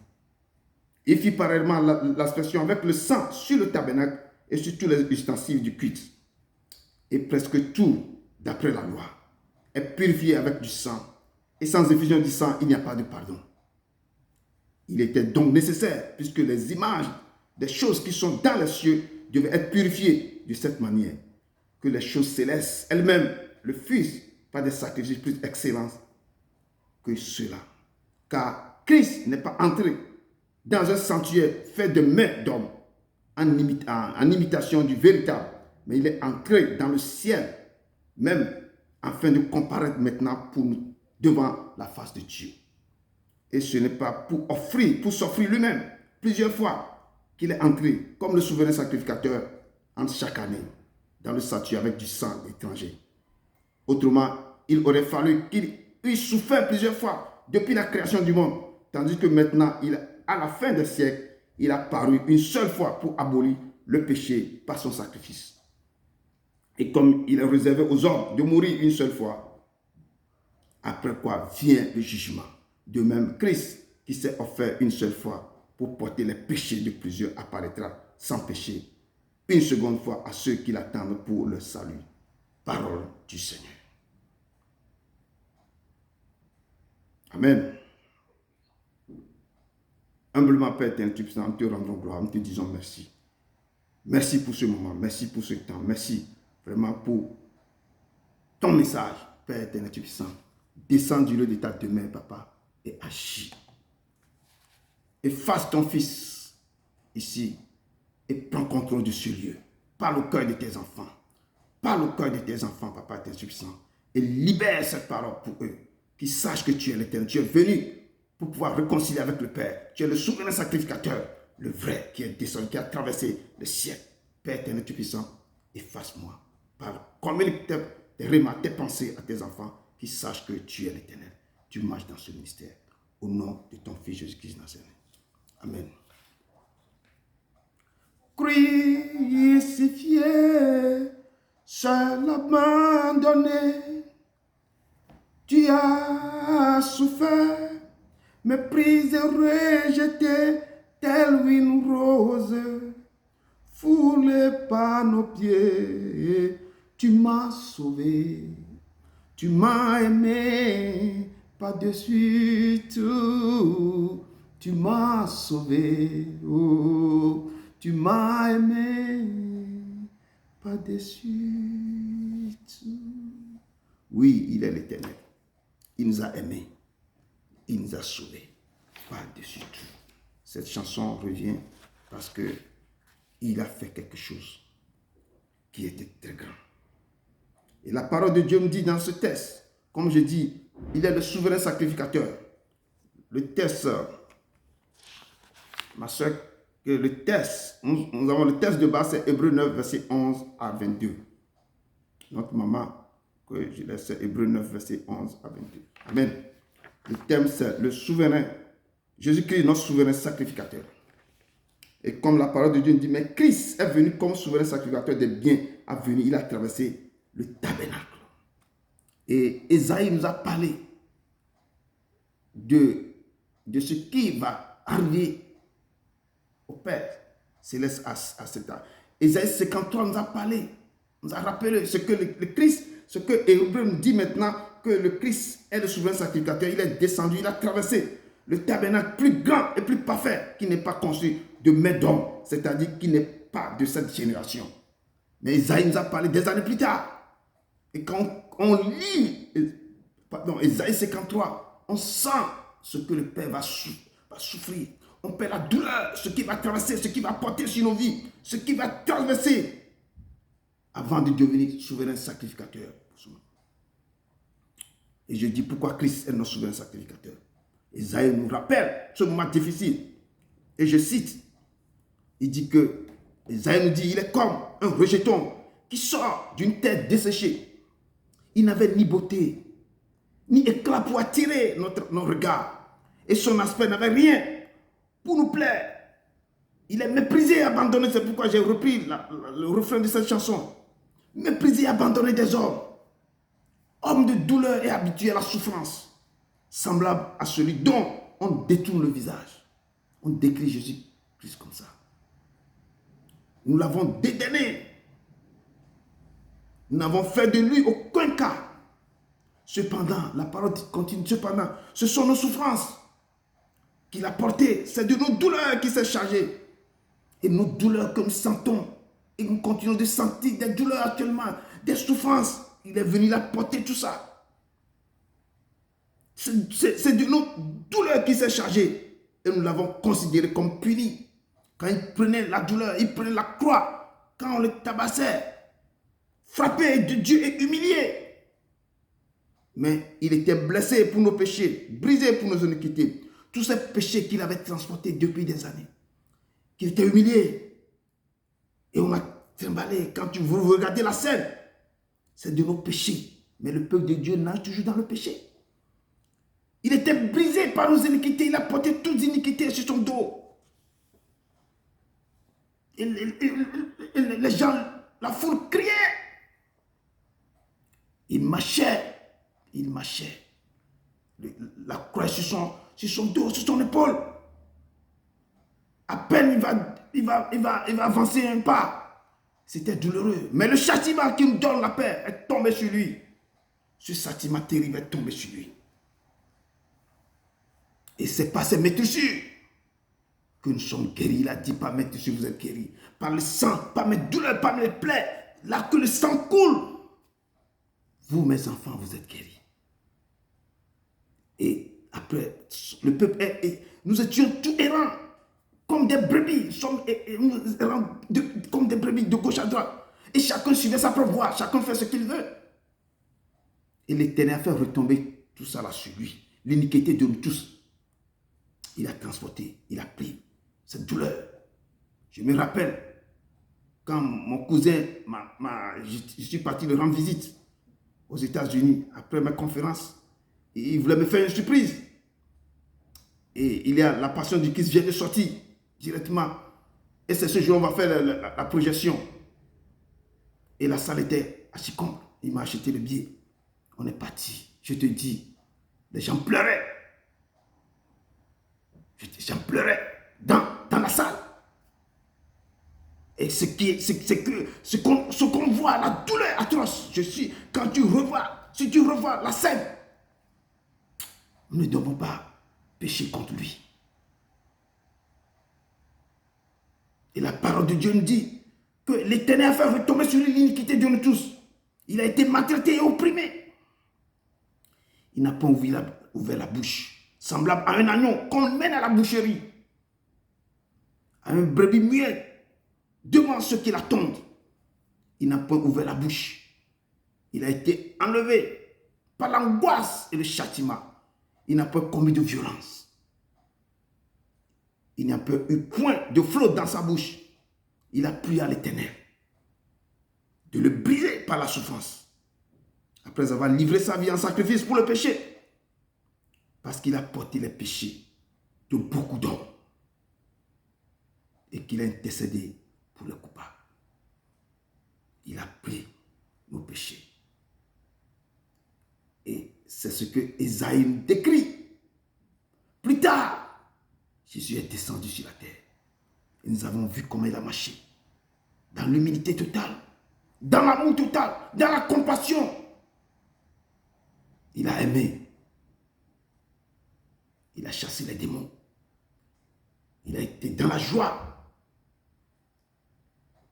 Il fit pareillement l'aspersion avec le sang sur le tabernacle et sur tous les ustensiles du culte. Et presque tout, d'après la loi, est purifié avec du sang. Et sans effusion du sang, il n'y a pas de pardon. Il était donc nécessaire, puisque les images des choses qui sont dans les cieux devaient être purifiées de cette manière, que les choses célestes elles-mêmes le fussent par des sacrifices plus excellents que ceux-là. Car Christ n'est pas entré dans un sanctuaire fait de mains d'hommes en imitation du véritable, mais il est entré dans le ciel même afin de comparaître maintenant pour nous devant la face de Dieu. Et ce n'est pas pour s'offrir lui-même plusieurs fois qu'il est entré comme le souverain sacrificateur en chaque année dans le sanctuaire avec du sang étranger. Autrement, il aurait fallu qu'il eût souffert plusieurs fois depuis la création du monde, tandis que maintenant, à la fin des siècles, il a paru une seule fois pour abolir le péché par son sacrifice. Et comme il est réservé aux hommes de mourir une seule fois, après quoi vient le jugement. De même, Christ, qui s'est offert une seule fois pour porter les péchés de plusieurs, apparaîtra sans péché une seconde fois à ceux qui l'attendent pour le salut. Parole du Seigneur. Amen. Humblement, Père éternel, nous te rendons gloire, nous te disons merci. Merci pour ce moment, merci pour ce temps, merci vraiment pour ton message, Père éternel, tu puissant. Descends du lieu de ta demeure, Papa, et agis. Efface ton fils ici et prends contrôle de ce lieu. Parle au cœur de tes enfants. Parle au cœur de tes enfants, Papa éternel, tu puissant. Et libère cette parole pour eux, qu'ils sachent que tu es l'éternel. Tu es venu pour pouvoir réconcilier avec le Père. Tu es le souverain sacrificateur, le vrai, qui est descendu, qui a traversé le siècle. Père éternel, Tout-Puissant, efface-moi. Parle, communique tes remarques, tes pensées à tes enfants, qui sachent que tu es l'éternel. Tu marches dans ce ministère. Au nom de ton Fils Jésus-Christ Nazareth. Amen. Crucifié, seul abandonné, tu as souffert, méprisé, rejeté, telle une rose, foulée par nos pieds, tu m'as sauvé, tu m'as aimé, par-dessus tout, tu m'as sauvé, oh, tu m'as aimé, par-dessus tout. Oui, il est l'éternel. Il nous a aimés. Il nous a sauvés par-dessus tout. Cette chanson revient parce qu'il a fait quelque chose qui était très grand. Et la parole de Dieu me dit dans ce texte, comme je dis, il est le souverain sacrificateur. Le texte, ma soeur, le texte, nous avons le texte de base, c'est Hébreux 9, verset 11 à 22. Notre maman, que je laisse, c'est Hébreux 9, verset 11 à 22. Amen. Le thème, c'est le souverain. Jésus-Christ, notre souverain sacrificateur. Et comme la parole de Dieu dit, mais Christ est venu comme souverain sacrificateur des biens à venir. Il a traversé le tabernacle. Et Ésaïe nous a parlé de ce qui va arriver au Père céleste à cet âge. Ésaïe 53 nous a parlé, nous a rappelé ce que le Christ, ce que Hébreu nous dit maintenant, que le Christ est le souverain sacrificateur. Il est descendu, il a traversé le tabernacle plus grand et plus parfait qui n'est pas construit de main d'homme, c'est-à-dire qui n'est pas de cette génération. Mais Ésaïe nous a parlé des années plus tard. Et quand on lit Ésaïe 53, on sent ce que le Père va souffrir. On perd la douleur, ce qui va traverser, ce qui va porter sur nos vies, ce qui va traverser avant de devenir souverain sacrificateur. Et je dis pourquoi Christ est notre souverain sacrificateur. Ésaïe nous rappelle ce moment difficile. Et je cite, il dit que, Ésaïe nous dit, il est comme un rejeton qui sort d'une terre desséchée. Il n'avait ni beauté, ni éclat pour attirer nos regards. Et son aspect n'avait rien pour nous plaire. Il est méprisé et abandonné. C'est pourquoi j'ai repris le refrain de cette chanson. Méprisé et abandonné des hommes. Homme de douleur et habitué à la souffrance. Semblable à celui dont on détourne le visage. On décrit Jésus-Christ comme ça. Nous l'avons dédaigné. Nous n'avons fait de lui aucun cas. Cependant, la parole continue. Cependant, ce sont nos souffrances qu'il a portées. C'est de nos douleurs qu'il s'est chargé. Et nos douleurs que nous sentons. Et nous continuons de sentir des douleurs actuellement. Des souffrances. Il est venu la porter tout ça. C'est de nos douleurs qu'il s'est chargé. Et nous l'avons considéré comme puni. Quand il prenait la douleur, il prenait la croix. Quand on le tabassait. Frappé de Dieu et humilié. Mais il était blessé pour nos péchés, brisé pour nos iniquités. Tous ces péchés qu'il avait transportés depuis des années. Qu'il était humilié. Et on a trimballé. Quand vous regardez la scène, c'est de nos péchés. Mais le peuple de Dieu nage toujours dans le péché. Il était brisé par nos iniquités. Il a porté toutes les iniquités sur son dos. Et les gens, la foule criait. Il marchait. Il marchait. La croix sur son dos, sur son épaule. À peine il va avancer un pas. C'était douloureux. Mais le châtiment qui nous donne la paix est tombé sur lui. Ce châtiment terrible est tombé sur lui. Et c'est par ces métissures que nous sommes guéris. Il a dit par mes tissus vous êtes guéris. Par le sang, par mes douleurs, par mes plaies. Là que le sang coule. Vous, mes enfants, vous êtes guéris. Et après, le peuple nous étions tout errants, comme des brebis, comme des brebis de gauche à droite. Et chacun suivait sa propre voie, chacun fait ce qu'il veut. Et l'Éternel a fait retomber tout ça là sur lui. L'iniquité de nous tous. Il a transporté, il a pris cette douleur. Je me rappelle, quand mon cousin, je suis parti le rendre visite aux États-Unis après ma conférence. Et il voulait me faire une surprise. Et il y a la Passion du Christ vient de sortir directement. Et c'est ce jour on va faire la projection. Et la salle était à Chicombe. Il m'a acheté le billet. On est parti. Je te dis, les gens pleuraient. Les gens pleuraient dans la salle. Et ce qu'on voit, la douleur atroce. Quand si tu revois la scène, nous ne devons pas pécher contre lui. Et la parole de Dieu nous dit que l'Éternel a fait retomber sur lui l'iniquité de nous tous. Il a été maltraité et opprimé. Il n'a pas ouvert la bouche, semblable à un agneau qu'on mène à la boucherie, à un brebis muet devant ceux qui l'attendent. Il n'a pas ouvert la bouche. Il a été enlevé par l'angoisse et le châtiment. Il n'a pas commis de violence. Il n'a pas eu point de flot dans sa bouche. Il a prié à l'Éternel de le briser par la souffrance. Après avoir livré sa vie en sacrifice pour le péché. Parce qu'il a porté les péchés de beaucoup d'hommes. Et qu'il a intercédé pour le coupable. Il a pris nos péchés. Et c'est ce que Ésaïe décrit. tard, Jésus est descendu sur la terre. Et nous avons vu comment il a marché. Dans l'humilité totale, dans l'amour total, dans la compassion. Il a aimé. Il a chassé les démons. Il a été dans la joie.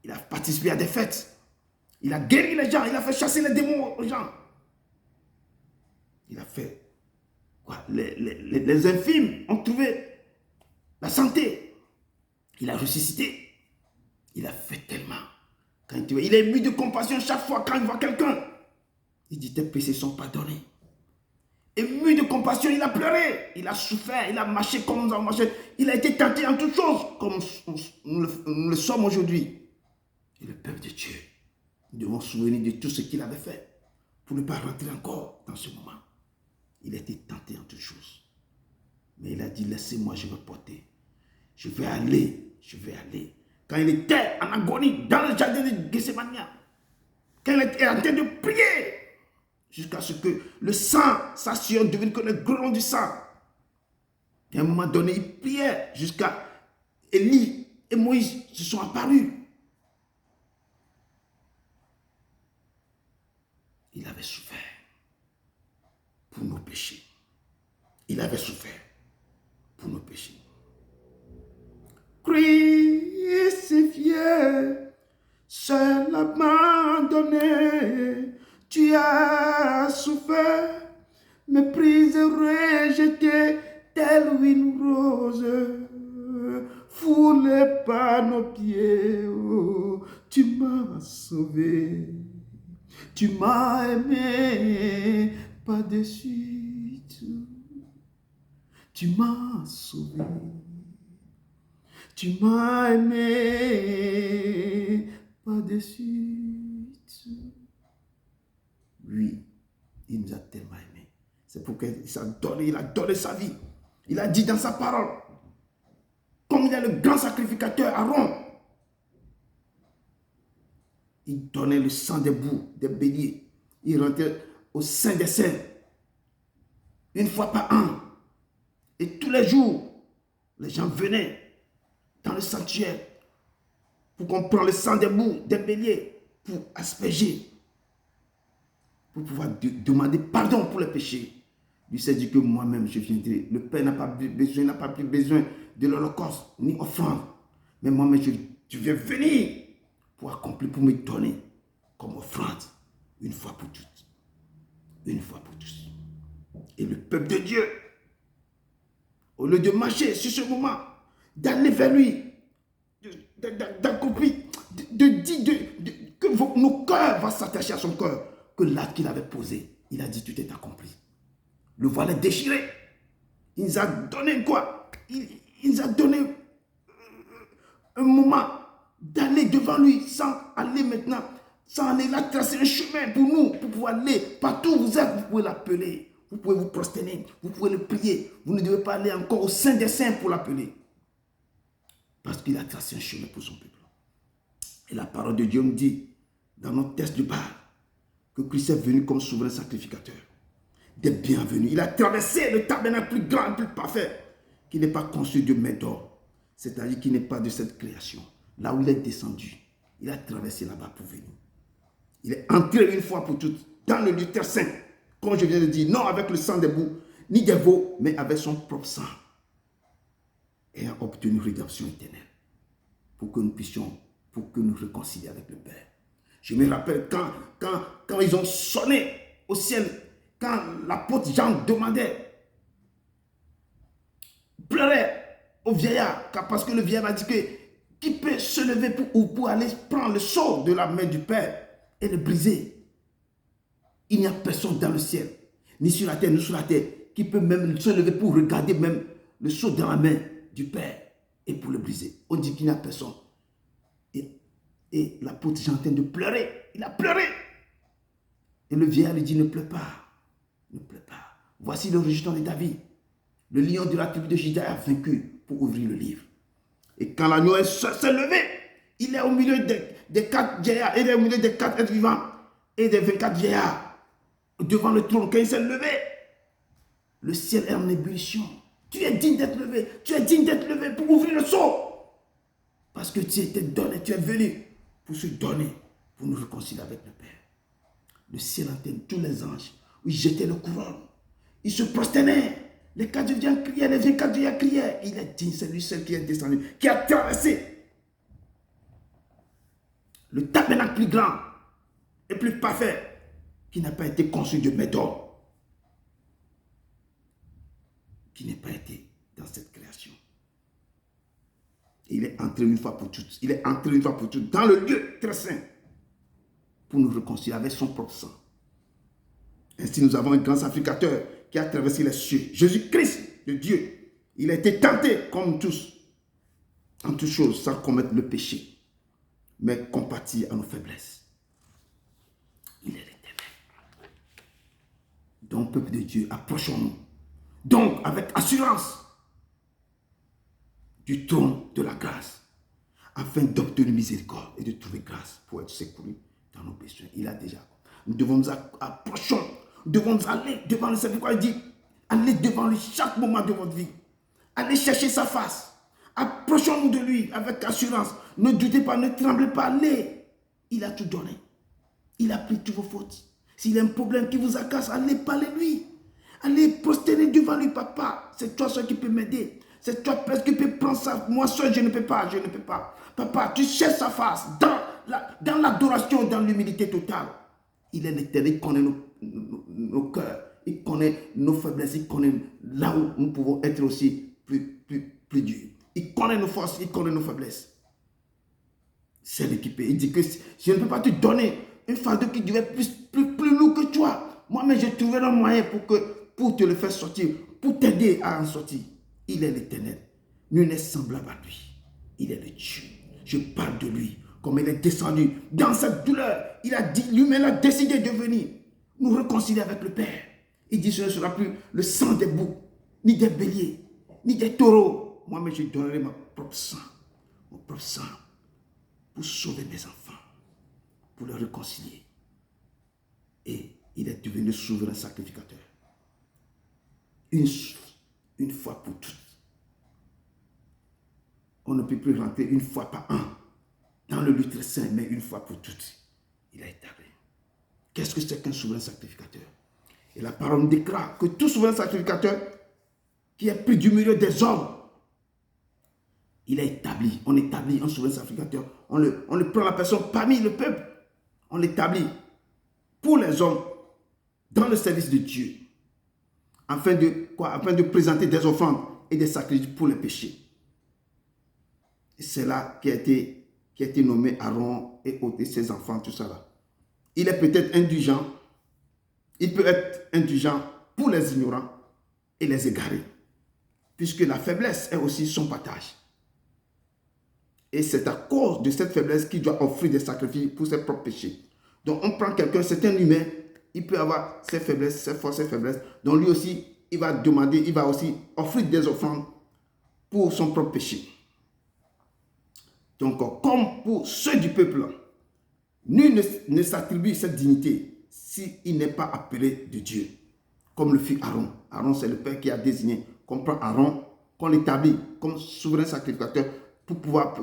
Il a participé à des fêtes. Il a guéri les gens. Il a fait chasser les démons aux gens. Il a fait quoi? Les infimes ont trouvé la santé. Il a ressuscité. Il a fait tellement. Il est ému de compassion chaque fois quand il voit quelqu'un. Il dit, tes péchés sont pardonnés. Ému de compassion, il a pleuré. Il a souffert. Il a marché comme nous avons marché. Il a été tenté en toutes choses comme nous le sommes aujourd'hui. Et le peuple de Dieu, nous devons se souvenir de tout ce qu'il avait fait pour ne pas rentrer encore dans ce moment. Il a été tenté en toutes choses. Mais il a dit, laissez-moi, je vais porter. Je vais aller. Je vais aller. Quand il était en agonie dans le jardin de Gethsemane, quand il était en train de prier, jusqu'à ce que le sang s'assure devienne que le grelon du sang. Et à un moment donné, il priait jusqu'à Élie et Moïse se sont apparus. Il avait souffert pour nos péchés. Il avait souffert pour nos péchés. Crucifié, seul abandonné, tu as souffert, méprisé, rejeté, telle une rose, foulé par nos pieds, oh, tu m'as sauvé, tu m'as aimé, pas de suite, tu m'as sauvé. Tu m'as aimé, pas de suite. Oui, il nous a tellement aimés. C'est pourquoi il a donné sa vie. Il a dit dans sa parole, comme il est le grand sacrificateur Aaron, il donnait le sang des boucs, des béliers. Il rentrait au sein des saints, une fois par an. Et tous les jours, les gens venaient dans le sanctuaire pour qu'on prenne le sang des boucs, des béliers, pour asperger, pour pouvoir demander pardon pour les péchés. Lui s'est dit que moi-même je viendrai. Le Père n'a pas plus besoin de l'holocauste ni offrande. Mais moi-même je vais venir pour accomplir, pour me donner comme offrande une fois pour toutes. Une fois pour tous. Et le peuple de Dieu, au lieu de marcher sur ce moment, d'aller vers lui, d'accomplir, de dire que nos cœurs vont s'attacher à son cœur, que l'acte qu'il avait posé, il a dit tout est accompli. Le voile est déchiré. Il nous a donné quoi? Il nous a donné un moment d'aller devant lui sans aller maintenant, sans aller là tracer un chemin pour nous, pour pouvoir aller partout où vous êtes, vous pouvez l'appeler. Vous pouvez vous prosterner, vous pouvez le prier. Vous ne devez pas aller encore au sein des saints pour l'appeler. Parce qu'il a tracé un chemin pour son peuple. Et la parole de Dieu nous dit, dans notre texte de bas, que Christ est venu comme souverain sacrificateur. Des bienvenus. Il a traversé le tabernacle plus grand, plus parfait, qui n'est pas construit de main d'or. C'est-à-dire qui n'est pas de cette création. Là où il est descendu, il a traversé là-bas pour venir. Il est entré une fois pour toutes dans le lieu très saint. Comme je viens de dire, non avec le sang des boucs, ni des veaux, mais avec son propre sang. Et a obtenu rédemption éternelle. Pour que nous puissions, pour que nous réconcilions avec le Père. Je me rappelle quand ils ont sonné au ciel, quand l'apôtre Jean demandait, pleurait au vieillard, parce que le vieillard a dit que qui peut se lever pour aller prendre le sceau de la main du Père et le briser. Il n'y a personne dans le ciel, ni sur la terre, ni sur la terre, qui peut même se lever pour regarder même le sceau dans la main du Père et pour le briser. On dit qu'il n'y a personne. Et l'apôtre Jean est en train de pleurer. Il a pleuré. Et le vieillard lui dit, ne pleure pas. Ne pleure pas. Voici le rugissement de David. Le lion de la tribu de Juda a vaincu pour ouvrir le livre. Et quand l'agneau s'est levé, il est au milieu des 4 vieillards. Il est au milieu des 4 êtres vivants et des 24 vieillards. Devant le trône, quand il s'est levé, le ciel est en ébullition. Tu es digne d'être levé. Tu es digne d'être levé pour ouvrir le sceau. Parce que tu étais donné, tu es venu pour se donner, pour nous réconcilier avec le Père. Le ciel entendait tous les anges, ils jetaient le couronne. Ils se prosternaient. Les Cadiens criaient, les vieux Cadiens criaient. Il est digne, c'est lui seul qui est descendu, qui a traversé le tabernacle plus grand et plus parfait, qui n'a pas été conçu de méthode, qui n'a pas été dans cette création. Il est entré une fois pour toutes. Il est entré une fois pour toutes dans le lieu très saint pour nous réconcilier avec son propre sang. Ainsi, nous avons un grand sacrificateur qui a traversé les cieux. Jésus-Christ de Dieu. Il a été tenté comme tous, en toutes choses, sans commettre le péché, mais compatit à nos faiblesses. Il est l'éternel. Donc, peuple de Dieu, approchons-nous. Donc, avec assurance, du trône de la grâce, afin d'obtenir miséricorde et de trouver grâce pour être secouru dans nos besoins. Il a déjà. Nous devons nous approcher, nous devons aller devant le Seigneur. Il dit, allez devant lui chaque moment de votre vie. Allez chercher sa face. Approchons-nous de lui avec assurance. Ne doutez pas, ne tremblez pas, allez. Il a tout donné. Il a pris toutes vos fautes. S'il y a un problème qui vous agace, allez parler lui. Allez prosterner devant lui, papa. C'est toi seul qui peux m'aider. C'est toi presque qui peux prendre ça. Moi seul, je ne peux pas, je ne peux pas. Papa, tu cherches sa face dans l'adoration, dans l'humilité totale. Il est l'éternel, il connaît nos cœurs, il connaît nos faiblesses, il connaît là où nous pouvons être aussi plus durs. Il connaît nos forces, il connaît nos faiblesses. C'est l'équipé. Il dit que je ne peux pas te donner une fardeau qui devait plus lourd que toi. Moi-même, je trouverai un moyen pour te le faire sortir, pour t'aider à en sortir. Il est l'éternel. Nul n'est semblable à lui. Il est le Dieu. Je parle de lui. Comme il est descendu dans cette douleur, il a dit, lui-même a décidé de venir nous réconcilier avec le Père. Il dit, ce ne sera plus le sang des boucs, ni des béliers, ni des taureaux. Moi-même, je donnerai mon propre sang, pour sauver mes enfants, pour les réconcilier. Et il est devenu souverain sacrificateur. Une fois pour toutes. On ne peut plus rentrer une fois par an dans le lieu très saint, mais une fois pour toutes. Il a établi. Qu'est-ce que c'est qu'un souverain sacrificateur? Et la parole déclare que tout souverain sacrificateur qui est pris du milieu des hommes, il a établi. On établit un souverain sacrificateur. On le prend la personne parmi le peuple. On l'établit pour les hommes dans le service de Dieu. Afin de présenter des offrandes et des sacrifices pour les péchés. C'est là qui a été nommé Aaron et ses enfants, tout ça là. Il est peut-être indulgent. Il peut être indulgent pour les ignorants et les égarés. Puisque la faiblesse est aussi son partage. Et c'est à cause de cette faiblesse qu'il doit offrir des sacrifices pour ses propres péchés. Donc on prend quelqu'un, c'est un humain. Il peut avoir ses faiblesses, ses forces, ses faiblesses. Donc lui aussi, il va aussi offrir des offrandes pour son propre péché. Donc, comme pour ceux du peuple, nul ne s'attribue cette dignité s'il n'est pas appelé de Dieu. Comme le fit Aaron. Aaron, c'est le Père qui a désigné. Qu'on prend Aaron, qu'on l'établit comme souverain sacrificateur pour pouvoir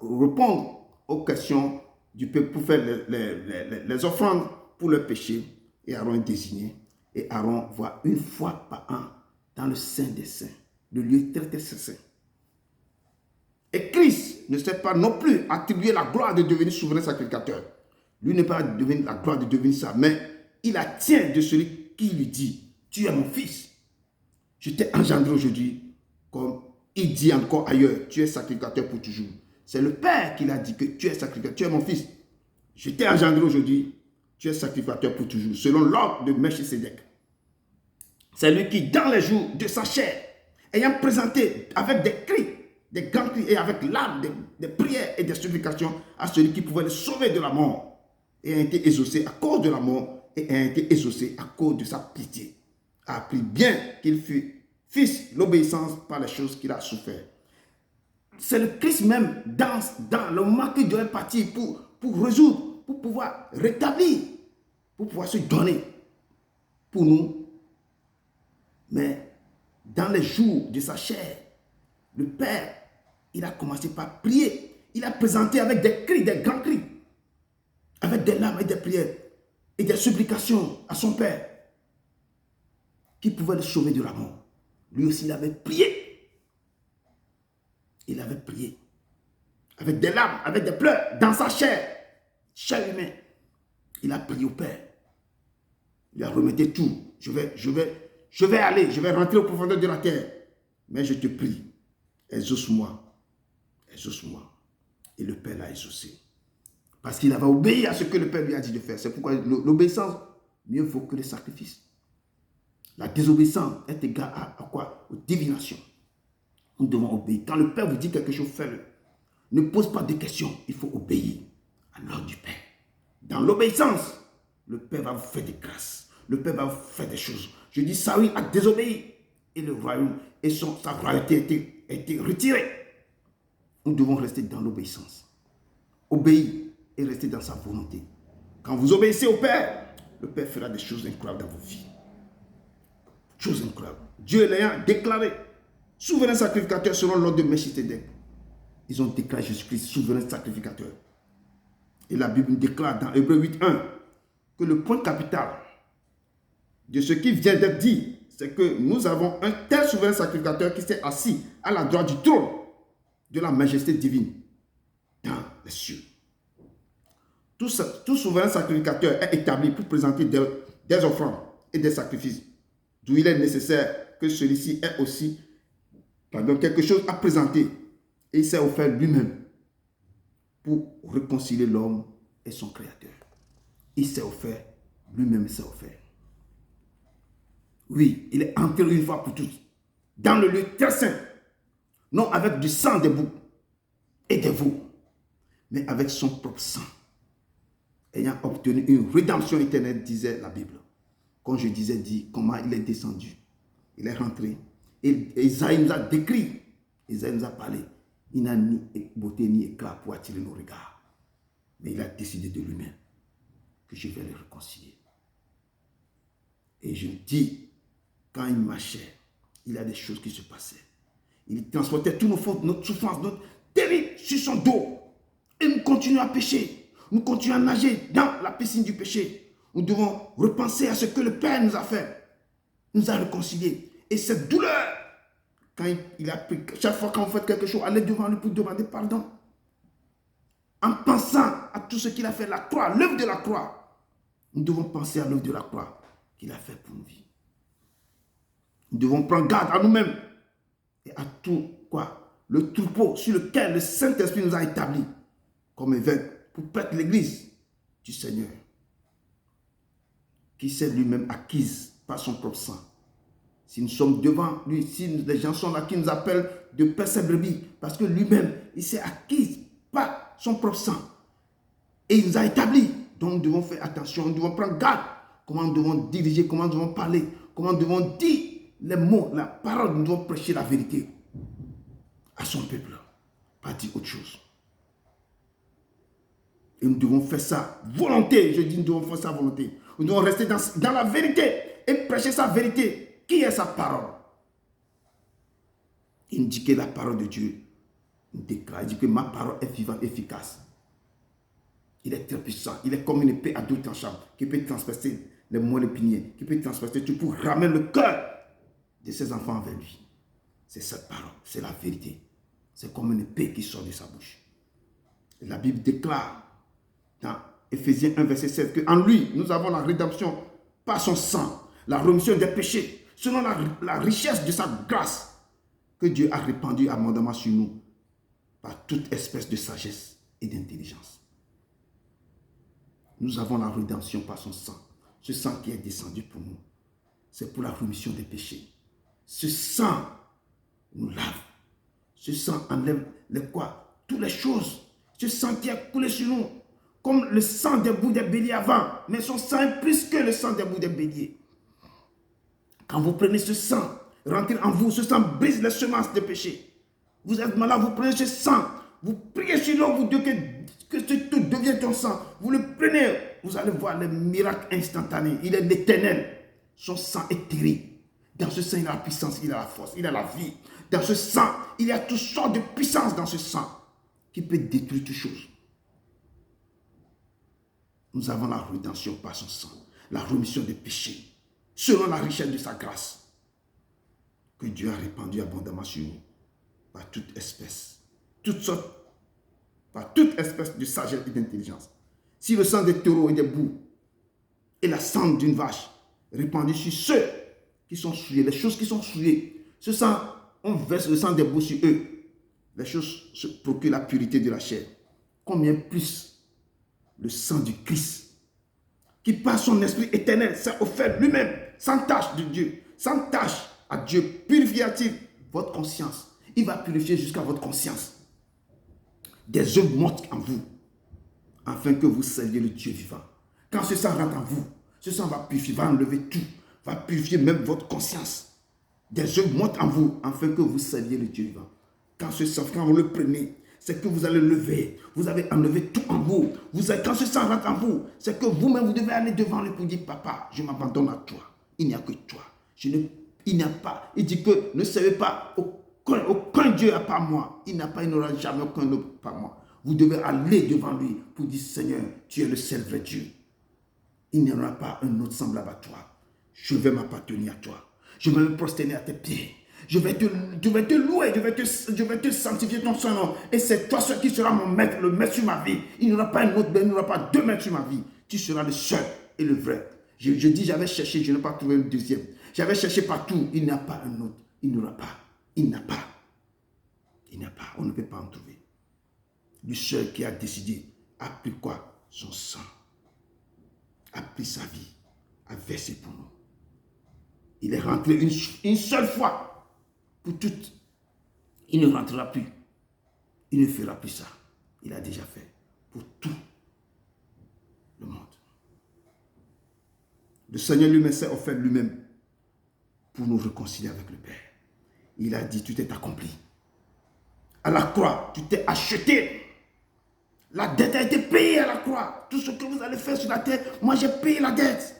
répondre aux questions du peuple, pour faire les offrandes pour le péché. Et Aaron est désigné. Et Aaron va une fois par an dans le Saint des Saints, le lieu très très saint. Et Christ ne s'est pas non plus attribué la gloire de devenir souverain sacrificateur. Lui n'est pas devenu la gloire de devenir ça, mais il la tient de celui qui lui dit, tu es mon fils. Je t'ai engendré aujourd'hui, comme il dit encore ailleurs, tu es sacrificateur pour toujours. C'est le Père qui l'a dit que tu es sacrificateur, tu es mon fils. Je t'ai engendré aujourd'hui, tu es sacrificateur pour toujours, selon l'ordre de Melchisédek. C'est lui qui, dans les jours de sa chair, ayant présenté avec des cris, des grands cris et avec l'âme des prières et des supplications à celui qui pouvait le sauver de la mort, et a été exaucé à cause de la mort et a été exaucé à cause de sa pitié, a appris bien qu'il fut fils l'obéissance par les choses qu'il a souffert. C'est le Christ même dans le moment qu'il devait partir pour résoudre, pour pouvoir rétablir, pour pouvoir se donner pour nous. Mais dans les jours de sa chair, le Père, il a commencé par prier. Il a présenté avec des cris, des grands cris, avec des larmes et des prières et des supplications à son Père qui pouvait le sauver de la mort. Lui aussi, il avait prié. Il avait prié avec des larmes, avec des pleurs, dans sa chair humaine. Il a prié au Père. Il a remetté tout. Je vais aller, je vais rentrer aux profondeurs de la terre. Mais je te prie, exauce-moi. Exauce-moi. Et le Père l'a exaucé. Parce qu'il avait obéi à ce que le Père lui a dit de faire. C'est pourquoi l'obéissance, mieux vaut que le sacrifice. La désobéissance est égale à quoi? Aux divinations. Nous devons obéir. Quand le Père vous dit quelque chose, faites-le. Ne pose pas de questions. Il faut obéir à l'ordre du Père. Dans l'obéissance, le Père va vous faire des grâces. Le Père va vous faire des choses. Je dis, Saül a désobéi. Et le royaume et sa royauté a été retirée. Nous devons rester dans l'obéissance. Obéir et rester dans sa volonté. Quand vous obéissez au Père, le Père fera des choses incroyables dans vos vies. Choses incroyables. Dieu l'ayant déclaré souverain sacrificateur selon l'ordre de Melchisédek. Ils ont déclaré Jésus-Christ souverain sacrificateur. Et la Bible déclare dans Hébreux 8.1 que le point capital de ce qui vient d'être dit, c'est que nous avons un tel souverain sacrificateur qui s'est assis à la droite du trône de la majesté divine dans les cieux. Tout souverain sacrificateur est établi pour présenter des offrandes et des sacrifices, d'où il est nécessaire que celui-ci ait aussi quelque chose à présenter. Et il s'est offert lui-même pour réconcilier l'homme et son Créateur. Il s'est offert, lui-même s'est offert. Oui, il est entré une fois pour toutes dans le lieu très saint, non avec du sang des boucs et des veaux, mais avec son propre sang, ayant obtenu une rédemption éternelle, disait la Bible. Quand je disais, dit comment il est descendu, il est rentré. Et Isaïe nous a décrit, Isaïe nous a parlé. Il n'a ni beauté ni éclat pour attirer nos regards. Mais il a décidé de lui-même que je vais le réconcilier. Et je dis, quand il marchait, il y a des choses qui se passaient. Il transportait tous nos fautes, notre souffrance, notre terrible sur son dos. Et nous continuons à pécher. Nous continuons à nager dans la piscine du péché. Nous devons repenser à ce que le Père nous a fait. Nous a réconciliés. Et cette douleur, quand il a pris, chaque fois quand vous faites quelque chose, allez devant lui pour demander pardon. En pensant à tout ce qu'il a fait, la croix, l'œuvre de la croix. Nous devons penser à l'œuvre de la croix qu'il a fait pour nous. Nous devons prendre garde à nous-mêmes et à tout le troupeau sur lequel le Saint-Esprit nous a établis comme évêque pour prêter l'église du Seigneur, qui s'est lui-même acquise par son propre sang. Si nous sommes devant lui, si les gens sont là qui nous appellent de paix ses brebis, parce que lui-même, il s'est acquis par son propre sang. Et il nous a établis. Donc nous devons faire attention, nous devons prendre garde. Comment nous devons diriger, comment nous devons parler, comment nous devons dire les mots, la parole. Nous devons prêcher la vérité à son peuple. Pas dire autre chose. Et nous devons faire ça volonté. Je dis nous devons faire ça volonté. Nous devons rester dans la vérité et prêcher sa vérité. Qui est sa parole? Il nous dit que la parole de Dieu nous déclare. Il dit que ma parole est vivante, efficace. Il est très puissant. Il est comme une épée à double tranchant qui peut transpercer les moelles épiniers, qui peut transpercer tout pour ramener le cœur de ses enfants vers lui. C'est cette parole, c'est la vérité. C'est comme une épée qui sort de sa bouche. Et la Bible déclare dans Éphésiens 1, verset 7, qu'en lui, nous avons la rédemption par son sang, la rémission des péchés, selon la richesse de sa grâce que Dieu a répandue abondamment sur nous par toute espèce de sagesse et d'intelligence. Nous avons la rédemption par son sang. Ce sang qui est descendu pour nous, c'est pour la rémission des péchés. Ce sang nous lave. Ce sang enlève toutes les choses. Ce sang qui a coulé sur nous, comme le sang des boucs des béliers avant. Mais son sang est plus que le sang des boucs des béliers. Quand vous prenez ce sang, rentrez en vous, ce sang brise les semences de péché. Vous êtes malade, vous prenez ce sang, vous priez sur l'homme, vous dites que tout devient ton sang. Vous le prenez, vous allez voir les miracles instantanés. Il est l'éternel. Son sang est terrible. Dans ce sang, il y a la puissance, il y a la force, il y a la vie. Dans ce sang, il y a toutes sortes de puissances dans ce sang qui peut détruire toutes choses. Nous avons la rédemption par son sang, la rémission des péchés, selon la richesse de sa grâce, que Dieu a répandue abondamment sur nous, par toute espèce, toutes sortes, par toute espèce de sagesse et d'intelligence. Si le sang des taureaux et des boucs et la cendre d'une vache répandue sur ceux qui sont souillés, les choses qui sont souillées, ce sang, on verse le sang des boucs sur eux, les choses se procurent la pureté de la chair. Combien plus le sang du Christ, qui par son esprit éternel s'est offert lui-même, sans tache de Dieu, sans tache à Dieu, purifiera-t-il votre conscience. Il va purifier jusqu'à votre conscience. Des œuvres mortes en vous, afin que vous serviez le Dieu vivant. Quand ce sang rentre en vous, ce sang va purifier, va enlever tout, va purifier même votre conscience. Des œuvres mortes en vous, afin que vous serviez le Dieu vivant. Quand ce sang, quand vous le prenez, c'est que vous allez lever, vous avez enlevé tout en vous. Quand ce sang rentre en vous, c'est que vous-même, vous devez aller devant lui pour dire, papa, je m'abandonne à toi. Il n'y a que toi. Il n'y a pas. Il dit que ne servez pas aucun Dieu à part moi. Il n'aura jamais aucun autre par moi. Vous devez aller devant lui pour dire, Seigneur, tu es le seul vrai Dieu. Il n'y aura pas un autre semblable à toi. Je vais m'appartenir à toi. Je vais me prosterner à tes pieds. Je vais te louer, je vais te sanctifier ton nom. Et c'est toi seul qui sera mon maître, le maître sur ma vie. Il n'y aura pas un autre, il n'y aura pas deux maîtres sur ma vie. Tu seras le seul et le vrai. Je dis, j'avais cherché, je n'ai pas trouvé le deuxième. J'avais cherché partout, il n'y a pas un autre. Il n'y aura pas. Il n'y a pas. Il n'y a pas. On ne peut pas en trouver. Le seul qui a décidé a pris quoi? Son sang. A pris sa vie. A versé pour nous. Il est rentré une seule fois. Pour toutes, il ne rentrera plus. Il ne fera plus ça. Il a déjà fait pour tout le monde. Le Seigneur lui-même s'est offert lui-même pour nous réconcilier avec le Père. Il a dit, tout est accompli. À la croix, tu t'es acheté. La dette a été payée à la croix. Tout ce que vous allez faire sur la terre, moi j'ai payé la dette.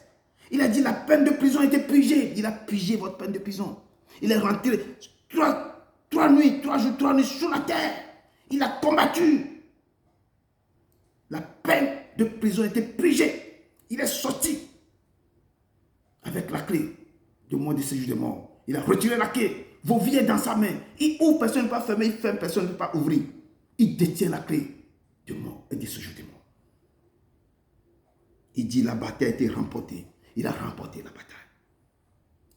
Il a dit, la peine de prison a été purgée. Il a purgé votre peine de prison. Il est rentré 3 nuits, 3 jours, 3 nuits sur la terre. Il a combattu. La peine de prison a été purgée. Il est sorti avec la clé de mort de séjour des morts. Il a retiré la clé. Vos vies est dans sa main. Il ouvre, personne ne peut pas fermer. Il ferme, personne ne peut pas ouvrir. Il détient la clé de mort et de séjour des morts. Il dit la bataille a été remportée. Il a remporté la bataille.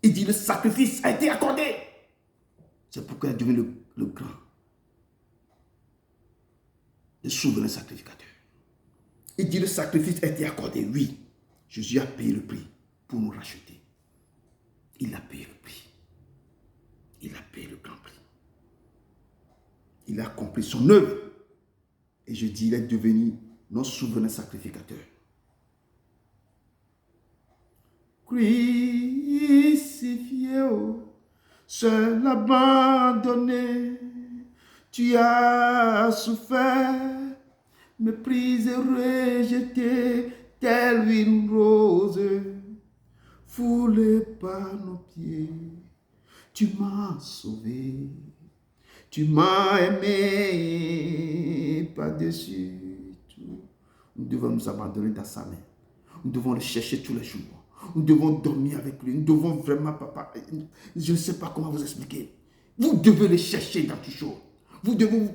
Il dit le sacrifice a été accordé. C'est pourquoi il est devenu le grand, le souverain sacrificateur. Il dit le sacrifice a été accordé. Oui, Jésus a payé le prix pour nous racheter. Il a payé le prix. Il a payé le grand prix. Il a accompli son œuvre. Et je dis, il est devenu notre souverain sacrificateur. Crucifié, seul abandonné, tu as souffert, méprisé, rejeté, telle une rose, foulée par nos pieds. Tu m'as sauvé, tu m'as aimé par-dessus tout. Nous devons nous abandonner dans sa main. Nous devons le chercher tous les jours. Nous devons dormir avec lui. Nous devons vraiment, papa, je ne sais pas comment vous expliquer. Vous devez le chercher dans tout chose. Vous devez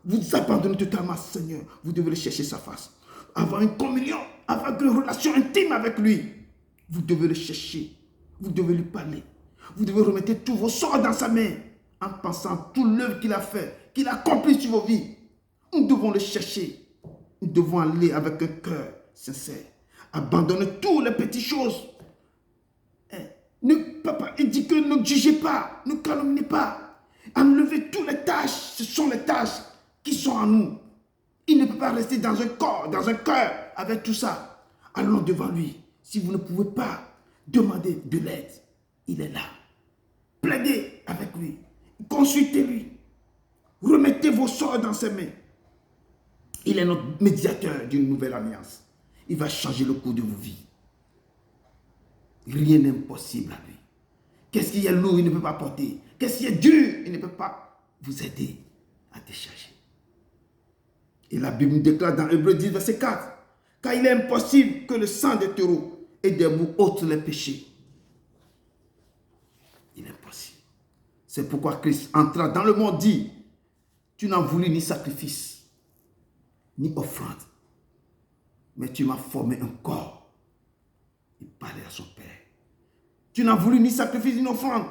vous abandonner totalement, Seigneur. Vous devez le chercher sa face. Avoir une communion, avoir une relation intime avec lui. Vous devez le chercher. Vous devez lui parler. Vous devez remettre tous vos sorts dans sa main en pensant à toute l'œuvre qu'il a fait, qu'il a accompli sur vos vies. Nous devons le chercher. Nous devons aller avec un cœur sincère. Abandonnez toutes les petites choses. Papa, il dit que ne jugez pas, ne calomniez pas. Enlevez toutes les tâches. Ce sont les tâches qui sont en nous. Il ne peut pas rester dans un corps, dans un cœur avec tout ça. Allons devant lui. Si vous ne pouvez pas demander de l'aide, il est là. Plaidez avec lui. Consultez-lui. Remettez vos sorts dans ses mains. Il est notre médiateur d'une nouvelle alliance. Il va changer le cours de vos vies. Rien n'est impossible à lui. Qu'est-ce qui est lourd, il ne peut pas porter. Qu'est-ce qui est dur, il ne peut pas vous aider à décharger. Et la Bible nous déclare dans Hébreux 10, verset 4, car il est impossible que le sang des taureaux et des boucs ôte les péchés. Il est impossible. C'est pourquoi Christ entra dans le monde dit, tu n'as voulu ni sacrifice, ni offrande, mais tu m'as formé un corps. Il parlait à son Père. Tu n'as voulu ni sacrifice, ni offrande,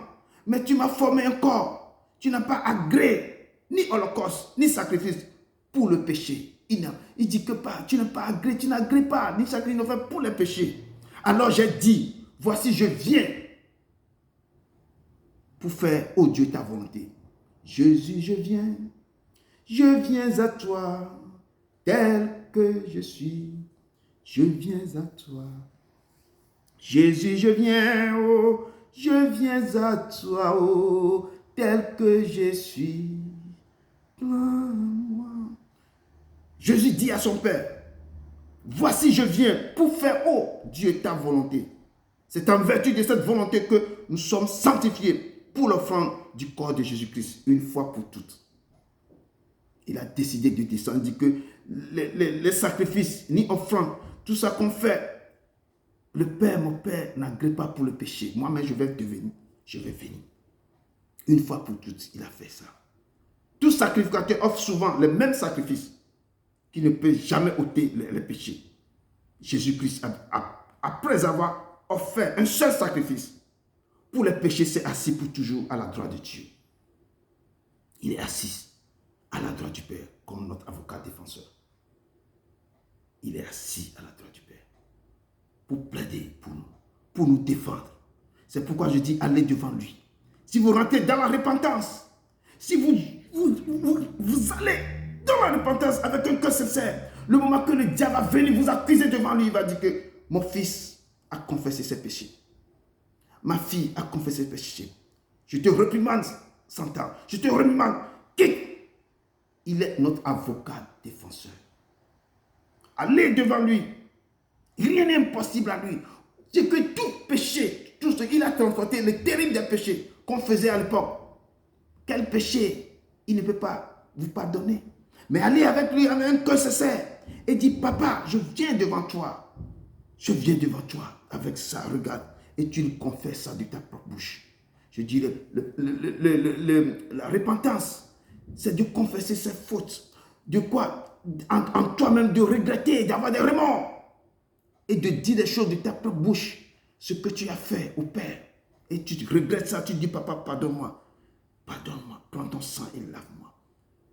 mais tu m'as formé un corps. Tu n'as pas agréé ni holocauste, ni sacrifice pour le péché. Il dit que pas, tu n'as pas agréé, tu n'agrées pas, ni sacrifice, ni offrande pour le péché. Alors j'ai dit, voici je viens pour faire, ô Dieu, ta volonté. Jésus, je viens à toi, tel que je suis. Je viens à toi. Jésus, je viens à toi, oh, tel que je suis. Jésus dit à son Père, voici je viens pour faire, oh Dieu, ta volonté. C'est en vertu de cette volonté que nous sommes sanctifiés pour l'offrande du corps de Jésus-Christ, une fois pour toutes. Il a décidé de descendre, il dit que les sacrifices, ni offrandes, tout ça qu'on fait, le Père, mon Père, n'agrée pas pour le péché. Moi-même, je vais venir. Une fois pour toutes, il a fait ça. Tout sacrificateur offre souvent les mêmes sacrifices qui ne peut jamais ôter les péchés. Jésus-Christ, après avoir offert un seul sacrifice pour les péchés, s'est assis pour toujours à la droite de Dieu. Il est assis à la droite du Père comme notre avocat défenseur. Il est assis à la droite du Père pour plaider pour nous défendre. C'est pourquoi je dis, allez devant lui. Si vous rentrez dans la repentance, si vous allez dans la repentance avec un cœur sincère, le moment que le diable va venir vous accuser devant lui, il va dire que mon fils a confessé ses péchés. Ma fille a confessé ses péchés. Je te réprimande, Satan. Je te réprimande. Quitte. Il est notre avocat défenseur. Allez devant lui. Rien n'est impossible à lui. C'est que tout péché, tout ce qu'il a transporté, le terrible des péchés qu'on faisait à l'époque, quel péché il ne peut pas vous pardonner. Mais allez avec lui avec un cœur sincère et dit, papa, je viens devant toi. Je viens devant toi avec ça, regarde. Et tu lui confesses ça de ta propre bouche. Je dis, la repentance, c'est de confesser ses fautes. De quoi? En toi-même, de regretter, d'avoir des remords. Et de dire des choses de ta propre bouche. Ce que tu as fait au Père. Et tu regrettes ça, tu dis, papa, pardonne-moi. Pardonne-moi, prends ton sang et lave-moi.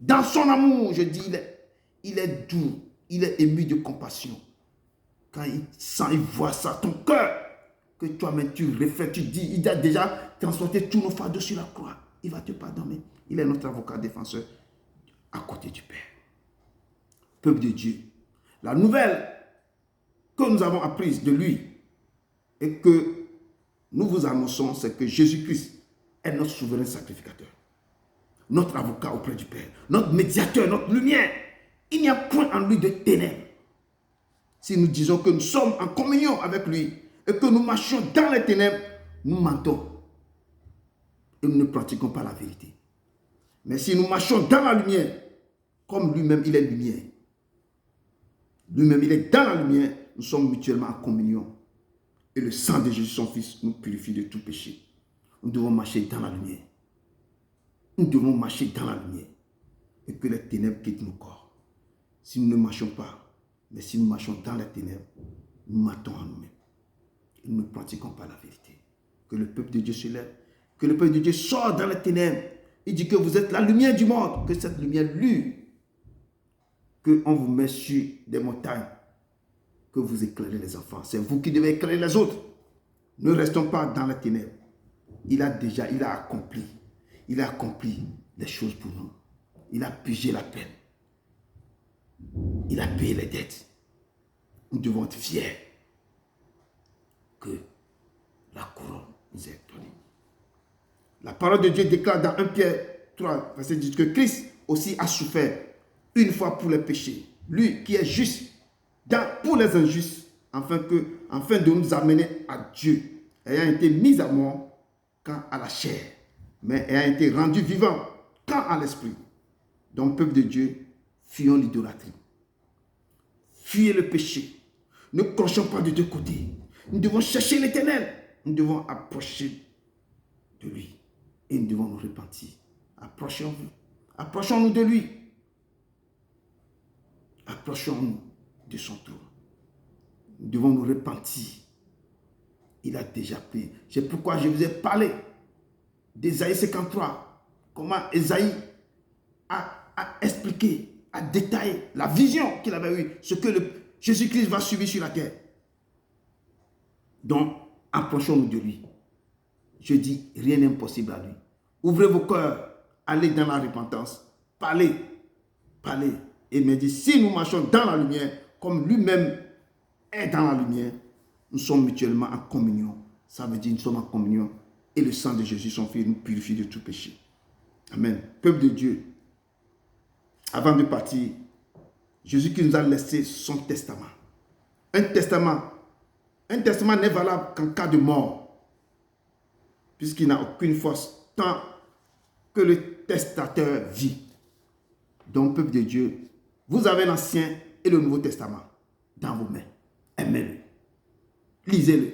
Dans son amour, je dis, il est doux. Il est ému de compassion. Quand il sent, il voit ça, ton cœur, que toi-même tu reflètes, tu dis, il a déjà transporté tous nos fardeaux sur la croix. Il va te pardonner. Il est notre avocat défenseur à côté du Père. Peuple de Dieu, la nouvelle que nous avons apprise de lui et que nous vous annonçons, c'est que Jésus-Christ est notre souverain sacrificateur, notre avocat auprès du Père, notre médiateur, notre lumière. Il n'y a point en lui de ténèbres. Si nous disons que nous sommes en communion avec lui et que nous marchons dans les ténèbres, nous mentons et nous ne pratiquons pas la vérité. Mais si nous marchons dans la lumière, comme lui-même il est lumière, lui-même il est dans la lumière, nous sommes mutuellement en communion. Et le sang de Jésus, son Fils, nous purifie de tout péché. Nous devons marcher dans la lumière. Nous devons marcher dans la lumière. Et que les ténèbres quittent nos corps. Si nous ne marchons pas, mais si nous marchons dans les ténèbres, nous mentons en nous-mêmes. Et nous ne pratiquons pas la vérité. Que le peuple de Dieu se lève. Que le peuple de Dieu sorte dans les ténèbres. Il dit que vous êtes la lumière du monde. Que cette lumière lue. Qu'on vous met sur des montagnes. Que vous éclairez les enfants. C'est vous qui devez éclairer les autres. Ne restons pas dans les ténèbres. Il a accompli. Il a accompli les choses pour nous. Il a purgé la peine. Il a payé les dettes. Nous devons être fiers que la couronne nous est donnée. La parole de Dieu déclare dans 1 Pierre 3, verset 10, que Christ aussi a souffert une fois pour les péchés. Lui qui est juste pour les injustes, afin de nous amener à Dieu, ayant été mis à mort, quand à la chair, mais ayant été rendu vivant quand à l'esprit. Donc, peuple de Dieu, fuyons l'idolâtrie. Fuyez le péché. Ne clochons pas de deux côtés. Nous devons chercher l'Éternel. Nous devons approcher de lui. Et nous devons nous repentir. Approchons-nous. Approchons-nous de lui. Approchons-nous de son tour. Nous devons nous repentir. Il a déjà pris. C'est pourquoi je vous ai parlé d'Ésaïe 53. Comment Ésaïe a expliqué, a détaillé la vision qu'il avait eue, ce que Jésus-Christ va subir sur la terre. Donc, approchons-nous de lui. Je dis, rien n'est impossible à lui. Ouvrez vos cœurs, allez dans la repentance, parlez, parlez. Et me dit, si nous marchons dans la lumière, comme lui-même est dans la lumière, nous sommes mutuellement en communion. Ça veut dire nous sommes en communion. Et le sang de Jésus, son Fils, nous purifie de tout péché. Amen. Peuple de Dieu, avant de partir, Jésus qui nous a laissé son testament. Un testament n'est valable qu'en cas de mort, puisqu'il n'a aucune force tant que le testateur vit. Donc, peuple de Dieu, vous avez l'Ancien et le Nouveau Testament dans vos mains. Aimez-le. Lisez-le.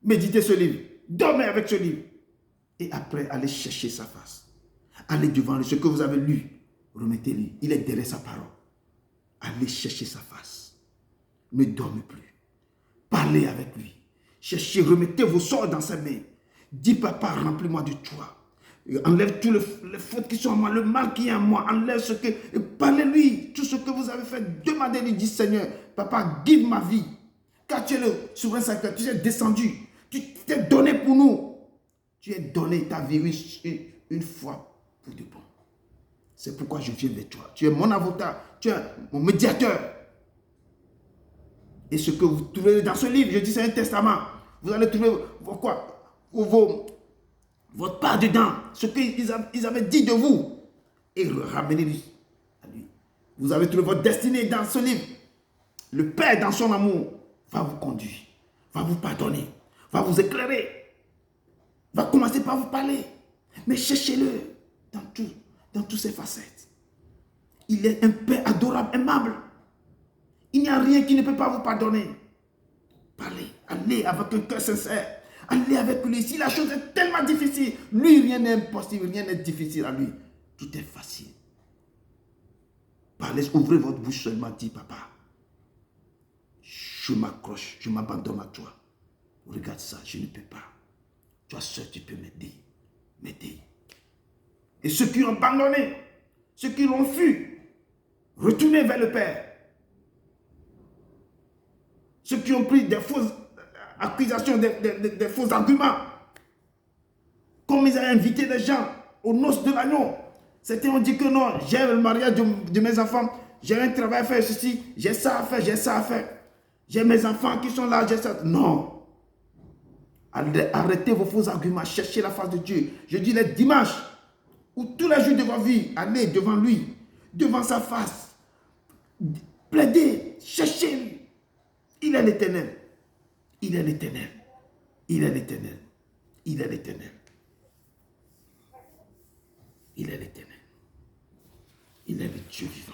Méditez ce livre. Dormez avec ce livre. Et après, allez chercher sa face. Allez devant lui. Ce que vous avez lu, remettez-lui. Il est derrière sa parole. Allez chercher sa face. Ne dormez plus. Parlez avec lui. Cherchez, remettez vos sorts dans sa main. Dis, papa, remplis-moi de toi. Enlève tous les fautes qui sont en moi, le mal qui est en moi. Enlève ce que... Parlez-lui. Tout ce que vous avez fait, demandez-lui. Dis, Seigneur, papa, guide ma vie. Car tu es le souverain sacrificateur. Tu es descendu. Tu t'es donné pour nous. Tu es donné ta vie une fois pour de bon. C'est pourquoi je viens vers toi. Tu es mon avocat. Tu es mon médiateur. Et ce que vous trouvez dans ce livre, je dis c'est un testament. Vous allez trouver votre part dedans. Ce qu'ils avaient dit de vous. Et ramenez-le à lui. Vous avez trouvé votre destinée dans ce livre. Le Père, dans son amour, va vous conduire. Va vous pardonner. Va vous éclairer. Va commencer par vous parler. Mais cherchez-le dans toutes ses facettes. Il est un Père adorable, aimable. Il n'y a rien qui ne peut pas vous pardonner. Parlez, allez avec un cœur sincère. Allez avec lui. Si la chose est tellement difficile, lui, rien n'est impossible, rien n'est difficile à lui. Tout est facile. Parlez, ouvrez votre bouche seulement, dis, papa, je m'accroche, je m'abandonne à toi. Regarde ça, je ne peux pas. Toi seul, tu peux m'aider. M'aider. Et ceux qui ont abandonné, ceux qui l'ont fui, retournez vers le Père. Ceux qui ont pris des fausses accusations, des faux arguments. Comme ils ont invité des gens aux noces de l'agneau. Certains ont dit que non, j'ai le mariage de mes enfants, j'ai un travail à faire, ceci, j'ai ça à faire, j'ai ça à faire. J'ai mes enfants qui sont là, j'ai ça. Non. Arrêtez vos faux arguments, cherchez la face de Dieu. Je dis les dimanches, ou tous les jours de votre vie, allez devant lui, devant sa face. Plaidez, cherchez-lui. Il est l'Éternel. Il est l'Éternel. Il est l'Éternel. Il est l'Éternel. Il est l'Éternel. Il est le Dieu vivant.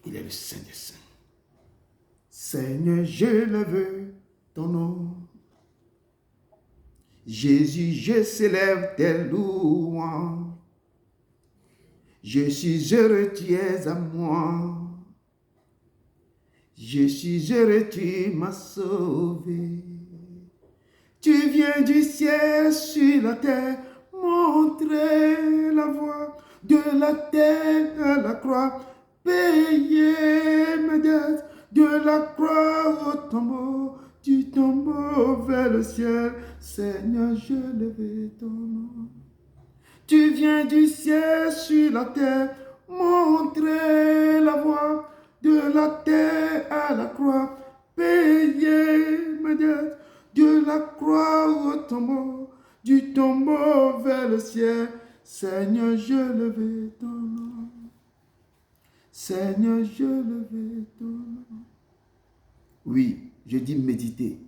Il est le Saint des Saints. Seigneur, je lève ton nom. Jésus, je célèbre tes louanges. Je suis heureux, tu es à moi. Je suis heureux, tu m'as sauvé. Tu viens du ciel sur la terre, montrer la voie de la terre à la croix, payer mes dettes, de la croix au tombeau, du tombeau vers le ciel. Seigneur, je lève ton nom. Tu viens du ciel sur la terre, montrer la voie de la terre à la croix, payer mes dettes, de la croix au tombeau, du tombeau vers le ciel. Seigneur, je lève ton nom. Seigneur, je lève ton nom. Oui, je dis méditer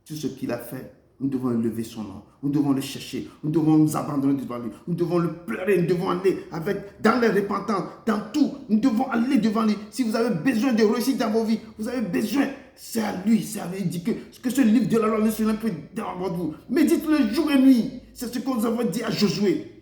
tout ce qu'il a fait Nous devons élever son nom. Nous devons le chercher. Nous devons nous abandonner devant lui. Nous devons le pleurer. Nous devons aller dans les repentances, dans tout. Nous devons aller devant lui. Si vous avez besoin de réussite dans vos vies, vous avez besoin, c'est à lui. C'est à lui. Il dit que ce livre de la loi ne soit plus dans votre vous. Médite-le jour et nuit. C'est ce que nous avons dit à Josué.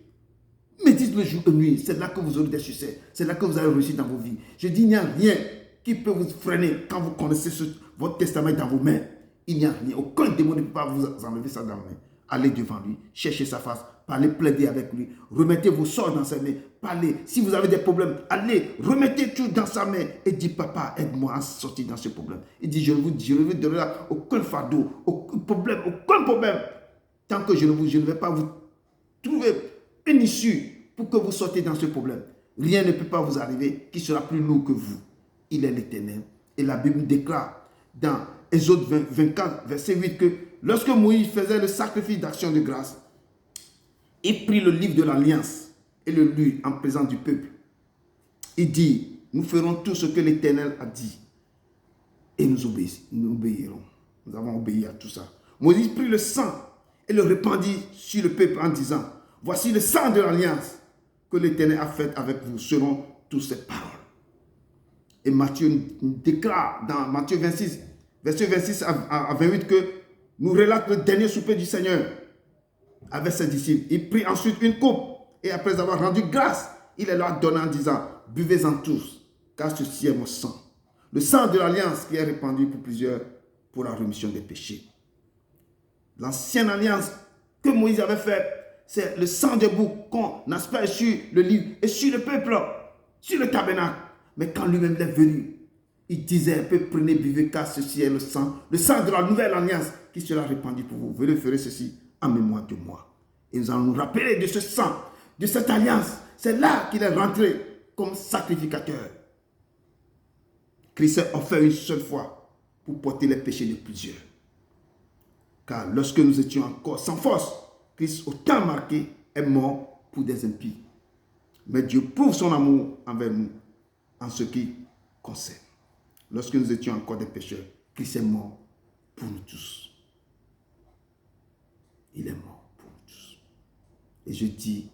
Médite-le jour et nuit. C'est là que vous aurez des succès. C'est là que vous allez réussir dans vos vies. Je dis, il n'y a rien qui peut vous freiner quand vous connaissez votre testament dans vos mains. Il n'y a rien. Aucun démon ne peut pas vous enlever ça dans la main. Allez devant lui. Cherchez sa face. Parlez, plaidez avec lui. Remettez vos sorts dans sa main. Parlez. Si vous avez des problèmes, allez. Remettez tout dans sa main. Et dites, papa, aide-moi à sortir dans ce problème. Il dit, je ne vous donnerai aucun fardeau, aucun problème. Tant que je ne vais pas vous trouver une issue pour que vous sortiez dans ce problème. Rien ne peut pas vous arriver qui sera plus lourd que vous. Il est l'Éternel. Et la Bible déclare dans Exode 24, verset 8, que lorsque Moïse faisait le sacrifice d'action de grâce, il prit le livre de l'Alliance et le lut en présence du peuple. Il dit, nous ferons tout ce que l'Éternel a dit et nous obéirons. Nous avons obéi à tout ça. Moïse prit le sang et le répandit sur le peuple en disant, voici le sang de l'Alliance que l'Éternel a fait avec vous selon toutes ses paroles. Et Matthieu déclare dans Matthieu 26, verset 26 à 28 que nous relate le dernier souper du Seigneur avec ses disciples. Il prit ensuite une coupe et après avoir rendu grâce, il les leur donna en disant, buvez-en tous, car ceci est mon sang. Le sang de l'alliance qui est répandu pour plusieurs pour la rémission des péchés. L'ancienne alliance que Moïse avait faite, c'est le sang de bouc qu'on asperge sur le livre et sur le peuple, sur le tabernacle. Mais quand lui-même est venu, il disait, prenez, buvez, car ceci est le sang de la nouvelle alliance qui sera répandu pour vous. Venez faire ceci en mémoire de moi. Et nous allons nous rappeler de ce sang, de cette alliance. C'est là qu'il est rentré comme sacrificateur. Christ a offert une seule fois pour porter les péchés de plusieurs. Car lorsque nous étions encore sans force, Christ, au temps marqué, est mort pour des impies. Mais Dieu prouve son amour envers nous en ce qui concerne. Lorsque nous étions encore des pécheurs, Christ est mort pour nous tous. Il est mort pour nous tous. Et je dis,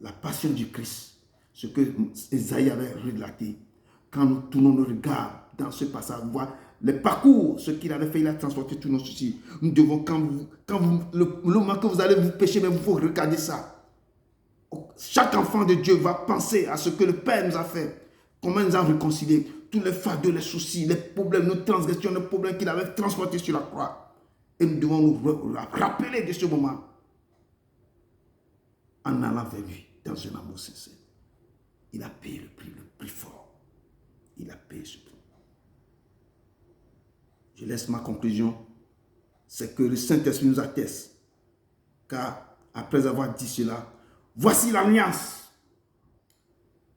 la passion du Christ, ce que Esaïe avait relaté, quand nous tournons nos regards dans ce passage, voir le parcours, ce qu'il avait fait, il a transporté tous nos soucis. Nous devons, le moment que vous allez vous pécher, mais il faut regarder ça. Chaque enfant de Dieu va penser à ce que le Père nous a fait, comment il nous a réconciliés, tous les fardeaux, les soucis, les problèmes, nos transgressions, les problèmes qu'il avait transportés sur la croix. Et nous devons nous rappeler de ce moment en allant vers lui dans un amour sincère. Il a payé le prix le plus fort. Il a payé ce prix. Je laisse ma conclusion. C'est que le Saint-Esprit nous atteste. Car après avoir dit cela, voici l'alliance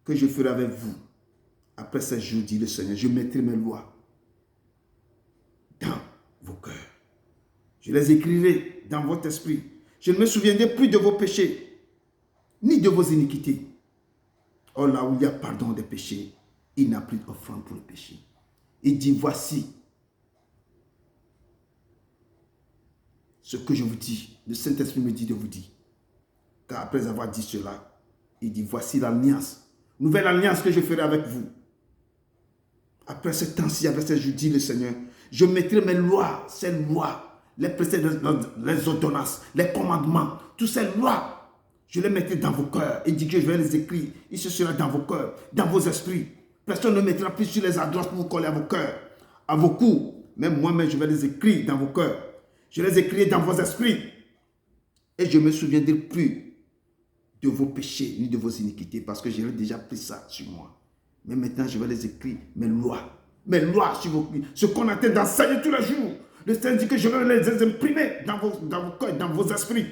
que je ferai avec vous. Après ces jours, dit le Seigneur, je mettrai mes lois dans vos cœurs. Je les écrirai dans votre esprit. Je ne me souviendrai plus de vos péchés, ni de vos iniquités. Or là où il y a pardon des péchés, il n'a plus d'offrande pour le péché. Il dit, voici ce que je vous dis. Le Saint-Esprit me dit de vous dire. Car après avoir dit cela, il dit, voici l'alliance, nouvelle alliance que je ferai avec vous. Après ce temps-ci, avec ces jours, dit le Seigneur, je mettrai mes lois, ces lois, les préceptes, les ordonnances, les commandements, toutes ces lois, je les mettrai dans vos cœurs. Il dit que je vais les écrire. Il se sera dans vos cœurs, dans vos esprits. Personne ne mettra plus sur les adresses pour vous coller à vos cœurs, à vos coups. Même moi-même, je vais les écrire dans vos cœurs. Je les écrirai dans vos esprits. Et je ne me souviendrai plus de vos péchés ni de vos iniquités parce que j'aurais déjà pris ça sur moi. Mais maintenant, je vais les écrire, mes lois sur vos cœurs. Ce qu'on attend d'enseigner tous les jours. Le Seigneur dit que je vais les imprimer dans vos cœurs, dans vos esprits.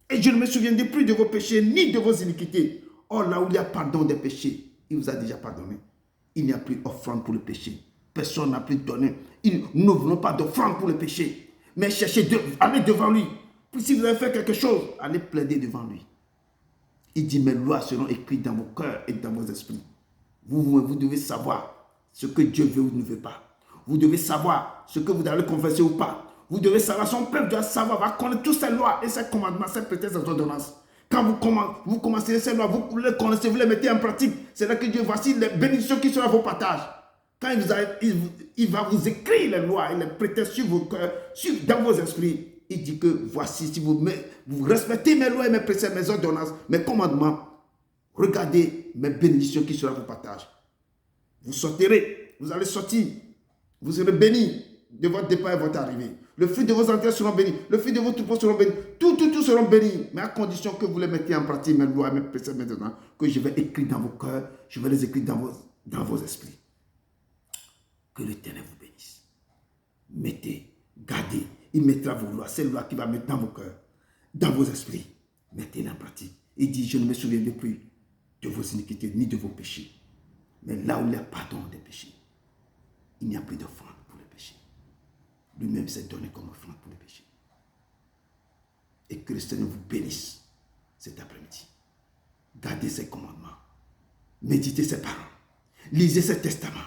Et je ne me souviendrai plus de vos péchés ni de vos iniquités. Or, là où il y a pardon des péchés, il vous a déjà pardonné. Il n'y a plus offrande pour le péché. Personne n'a plus donné. Nous ne voulons pas d'offrande pour le péché. Mais cherchez, allez devant lui. Puis si vous avez fait quelque chose, allez plaider devant lui. Il dit, mes lois seront écrites dans vos cœurs et dans vos esprits. Vous devez savoir ce que Dieu veut ou ne veut pas. Vous devez savoir ce que vous allez confesser ou pas. Vous devez savoir, son peuple doit savoir, va connaître toutes ces lois et ces commandements, ces prétextes, ces ordonnances. Quand vous commencez ces lois, vous les connaissez, vous les mettez en pratique. C'est là que Dieu, voici les bénédictions qui seront à vos partages. Quand il va vous écrire les lois et les prétextes sur vos cœurs, dans vos esprits, il dit que voici, si vous respectez mes lois et mes préceptes, mes ordonnances, mes commandements, regardez mes bénédictions qui seront à vos partages. Vous sortirez, vous allez sortir, vous serez bénis de votre départ et votre arrivée. Le fruit de vos entrées seront bénis, le fruit de vos troupeaux seront bénis, tout seront bénis, mais à condition que vous les mettiez en pratique, mes lois, mes préceptes, maintenant, que je vais écrire dans vos cœurs, je vais les écrire dans vos esprits. Que l'Éternel vous bénisse. Mettez, gardez, il mettra vos lois, ces lois qu'il va mettre dans vos cœurs, dans vos esprits. Mettez-les en pratique. Il dit, je ne me souviendrai plus de vos iniquités ni de vos péchés. Mais là où il y a pardon des péchés, il n'y a plus d'offrande pour les péchés. Lui-même s'est donné comme offrande pour les péchés. Et que le Seigneur vous bénisse cet après-midi. Gardez ses commandements. Méditez ses paroles. Lisez ses testaments.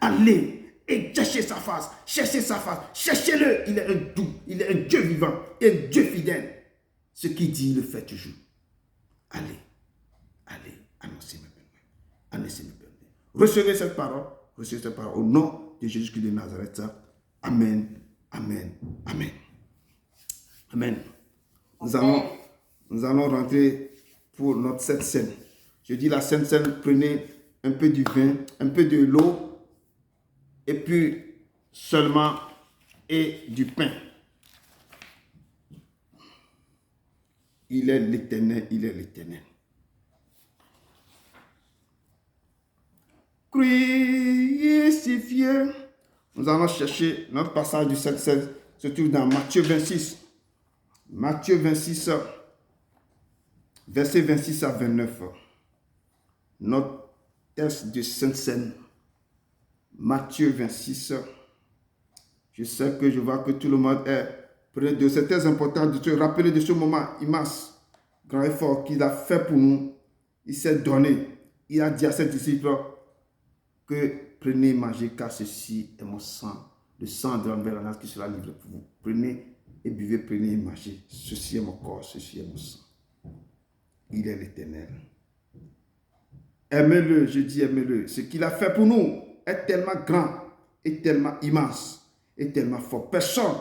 Allez et cherchez sa face. Cherchez sa face. Cherchez-le. Il est un doux. Il est un Dieu vivant. Et un Dieu fidèle. Ce qu'il dit, il le fait toujours. Allez. Annoncez mes bénédictions. Annoncez mes bénédictions. Recevez cette parole. Recevez cette parole au nom de Jésus-Christ de Nazareth. Amen. Amen. Amen. Amen. Nous allons rentrer pour notre Sainte Seine. Je dis la Sainte Seine, prenez un peu du vin, un peu de l'eau, et puis seulement et du pain. Il est l'Éternel, il est l'Éternel. Crucifié. Nous allons chercher notre passage du 7-16, se trouve dans Matthieu 26. Matthieu 26, verset 26 à 29. Notre texte de Sainte-Seine. Matthieu 26. Je sais que je vois que tout le monde est près de. C'est très important de se rappeler de ce moment immense, grand effort qu'il a fait pour nous. Il s'est donné. Il a dit à ses disciples que prenez, mangez, car ceci est mon sang, le sang de la nouvelle alliance qui sera livré pour vous. Prenez et buvez, prenez et mangez. Ceci est mon corps, ceci est mon sang. Il est l'Éternel. Aimez-le, je dis aimez-le. Ce qu'il a fait pour nous est tellement grand, et tellement immense, et tellement fort. Personne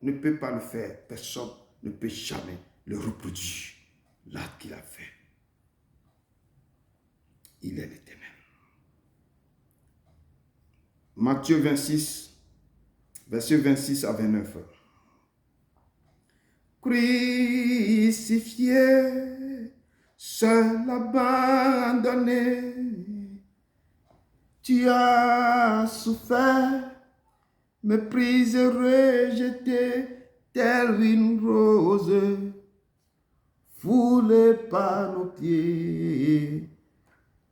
ne peut pas le faire. Personne ne peut jamais le reproduire. L'acte qu'il a fait. Il est l'Éternel. Matthieu 26, verset 26 à 29. Crucifié, seul abandonné, tu as souffert, méprisé, rejeté, telle une rose, foulée par nos pieds,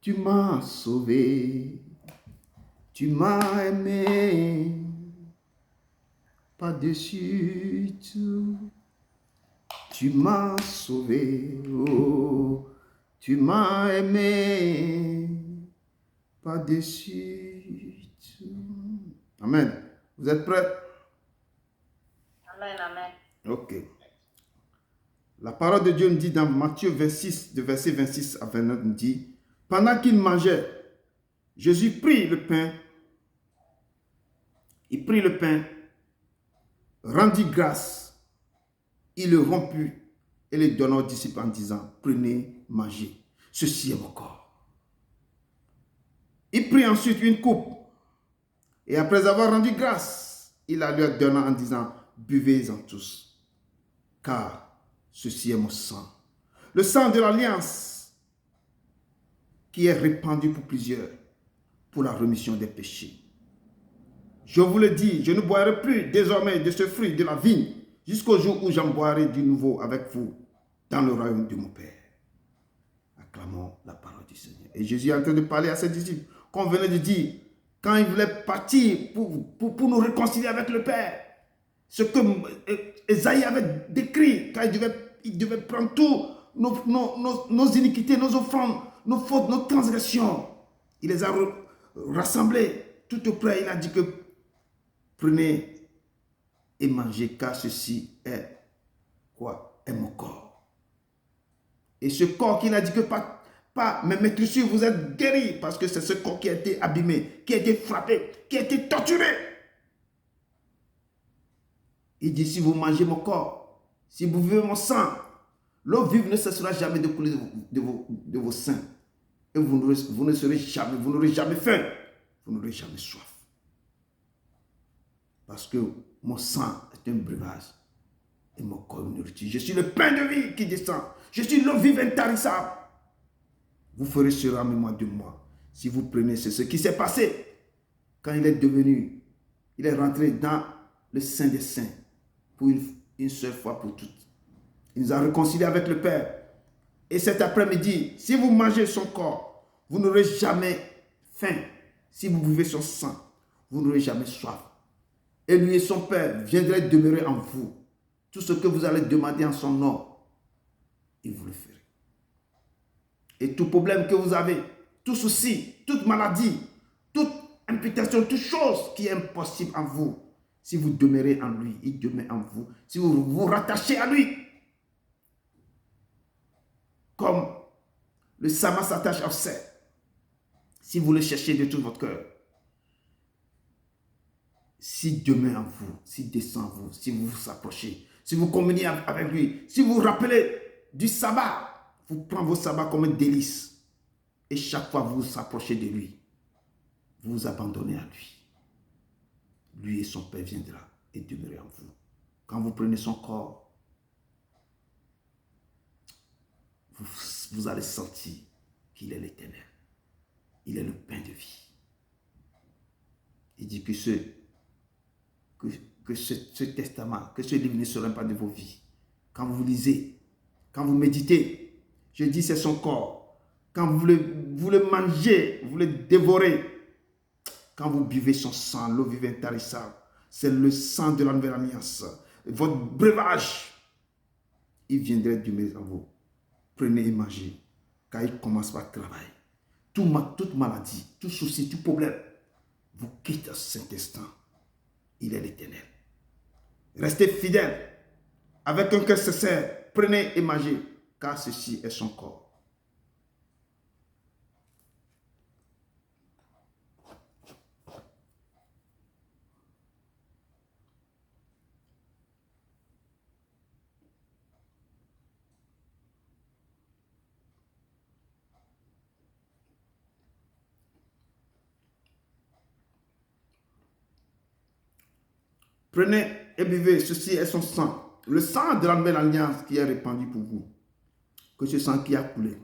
tu m'as sauvé. Tu m'as aimé par-dessus tout. Tu m'as sauvé. Oh, tu m'as aimé par-dessus tout. Amen. Vous êtes prêts? Amen, amen. Ok. La parole de Dieu nous dit dans Matthieu 26, de verset 26 à 29, nous dit, pendant qu'il mangeait, Jésus prit le pain. Il prit le pain, rendit grâce, il le romput et le donna aux disciples en disant, prenez, mangez, ceci est mon corps. Il prit ensuite une coupe et après avoir rendu grâce, il la lui donna en disant, buvez-en tous, car ceci est mon sang. Le sang de l'alliance qui est répandu pour plusieurs, pour la rémission des péchés. Je vous le dis, je ne boirai plus désormais de ce fruit de la vigne jusqu'au jour où j'en boirai du nouveau avec vous dans le royaume de mon Père. Acclamons la parole du Seigneur. Et Jésus est en train de parler à ses disciples, qu'on venait de dire, quand il voulait partir pour nous réconcilier avec le Père. Ce que Ésaïe avait décrit, quand il devait prendre tous nos iniquités, nos offrandes, nos fautes, nos transgressions. Il les a rassemblés tout auprès. Il a dit que prenez et mangez, car ceci est quoi? Est mon corps. Et ce corps qu'il a dit que pas mes maîtres, vous êtes guéris, parce que c'est ce corps qui a été abîmé, qui a été frappé, qui a été torturé. Il dit, si vous mangez mon corps, si vous buvez mon sang, l'eau vive ne cessera jamais de couler de vos seins. Et vous n'aurez jamais faim, vous n'aurez jamais soif. Parce que mon sang est un breuvage et mon corps une nourriture. Je suis le pain de vie qui descend. Je suis l'eau vive intarissable. Vous ferez cela en mémoire de moi. Si vous prenez, c'est ce qui s'est passé quand il est rentré dans le Saint des Saints pour une seule fois pour toutes. Il nous a réconciliés avec le Père. Et cet après-midi, si vous mangez son corps, vous n'aurez jamais faim. Si vous buvez son sang, vous n'aurez jamais soif. Et lui et son Père viendraient demeurer en vous. Tout ce que vous allez demander en son nom, il vous le fera. Et tout problème que vous avez, tout souci, toute maladie, toute imputation, toute chose qui est impossible en vous, si vous demeurez en lui, il demeure en vous. Si vous vous rattachez à lui, comme le sama s'attache au cerf, si vous le cherchez de tout votre cœur, s'il demeure en vous, s'il descend en vous, si vous vous approchez, si vous communiez avec lui, si vous vous rappelez du sabbat, vous prenez vos sabbats comme un délice. Et chaque fois que vous vous approchez de lui, vous vous abandonnez à lui. Lui et son Père viendra et demeurer en vous. Quand vous prenez son corps, vous allez sentir qu'il est l'Éternel. Il est le pain de vie. Il dit que ce testament, que ce livre ne sera pas de vos vies. Quand vous lisez, quand vous méditez, je dis c'est son corps. Quand vous le mangez, vous le dévorez. Quand vous buvez son sang, l'eau vive intarissable, c'est le sang de la nouvelle alliance. Votre breuvage, il viendrait demeurer en vous. Prenez et mangez, car il commence par travail. Toute maladie, tout souci, tout problème, vous quittez cet instant. Il est l'Éternel. Restez fidèles. Avec un cœur sincère, prenez et mangez, car ceci est son corps. Prenez et buvez, ceci est son sang. Le sang de la nouvelle alliance qui est répandu pour vous. Que ce sang qui a coulé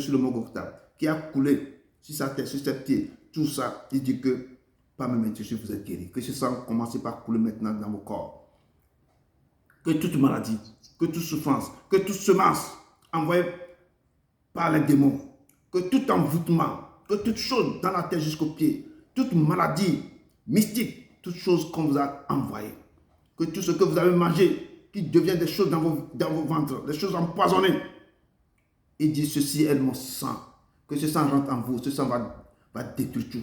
sur le mont Golgotha, qui a coulé sur sa tête, sur ses pieds, tout ça, il dit que parmi mes tissus vous êtes guéris. Que ce sang commence par couler maintenant dans vos corps. Que toute maladie, que toute souffrance, que toute semence envoyée par les démons, que tout envoûtement, que toute chose dans la tête jusqu'aux pieds, toute maladie mystique, toutes choses qu'on vous a envoyées, que tout ce que vous avez mangé, qui devient des choses dans vos ventres, des choses empoisonnées. Il dit, ceci est mon sang, que ce sang rentre en vous, ce sang va détruire tout,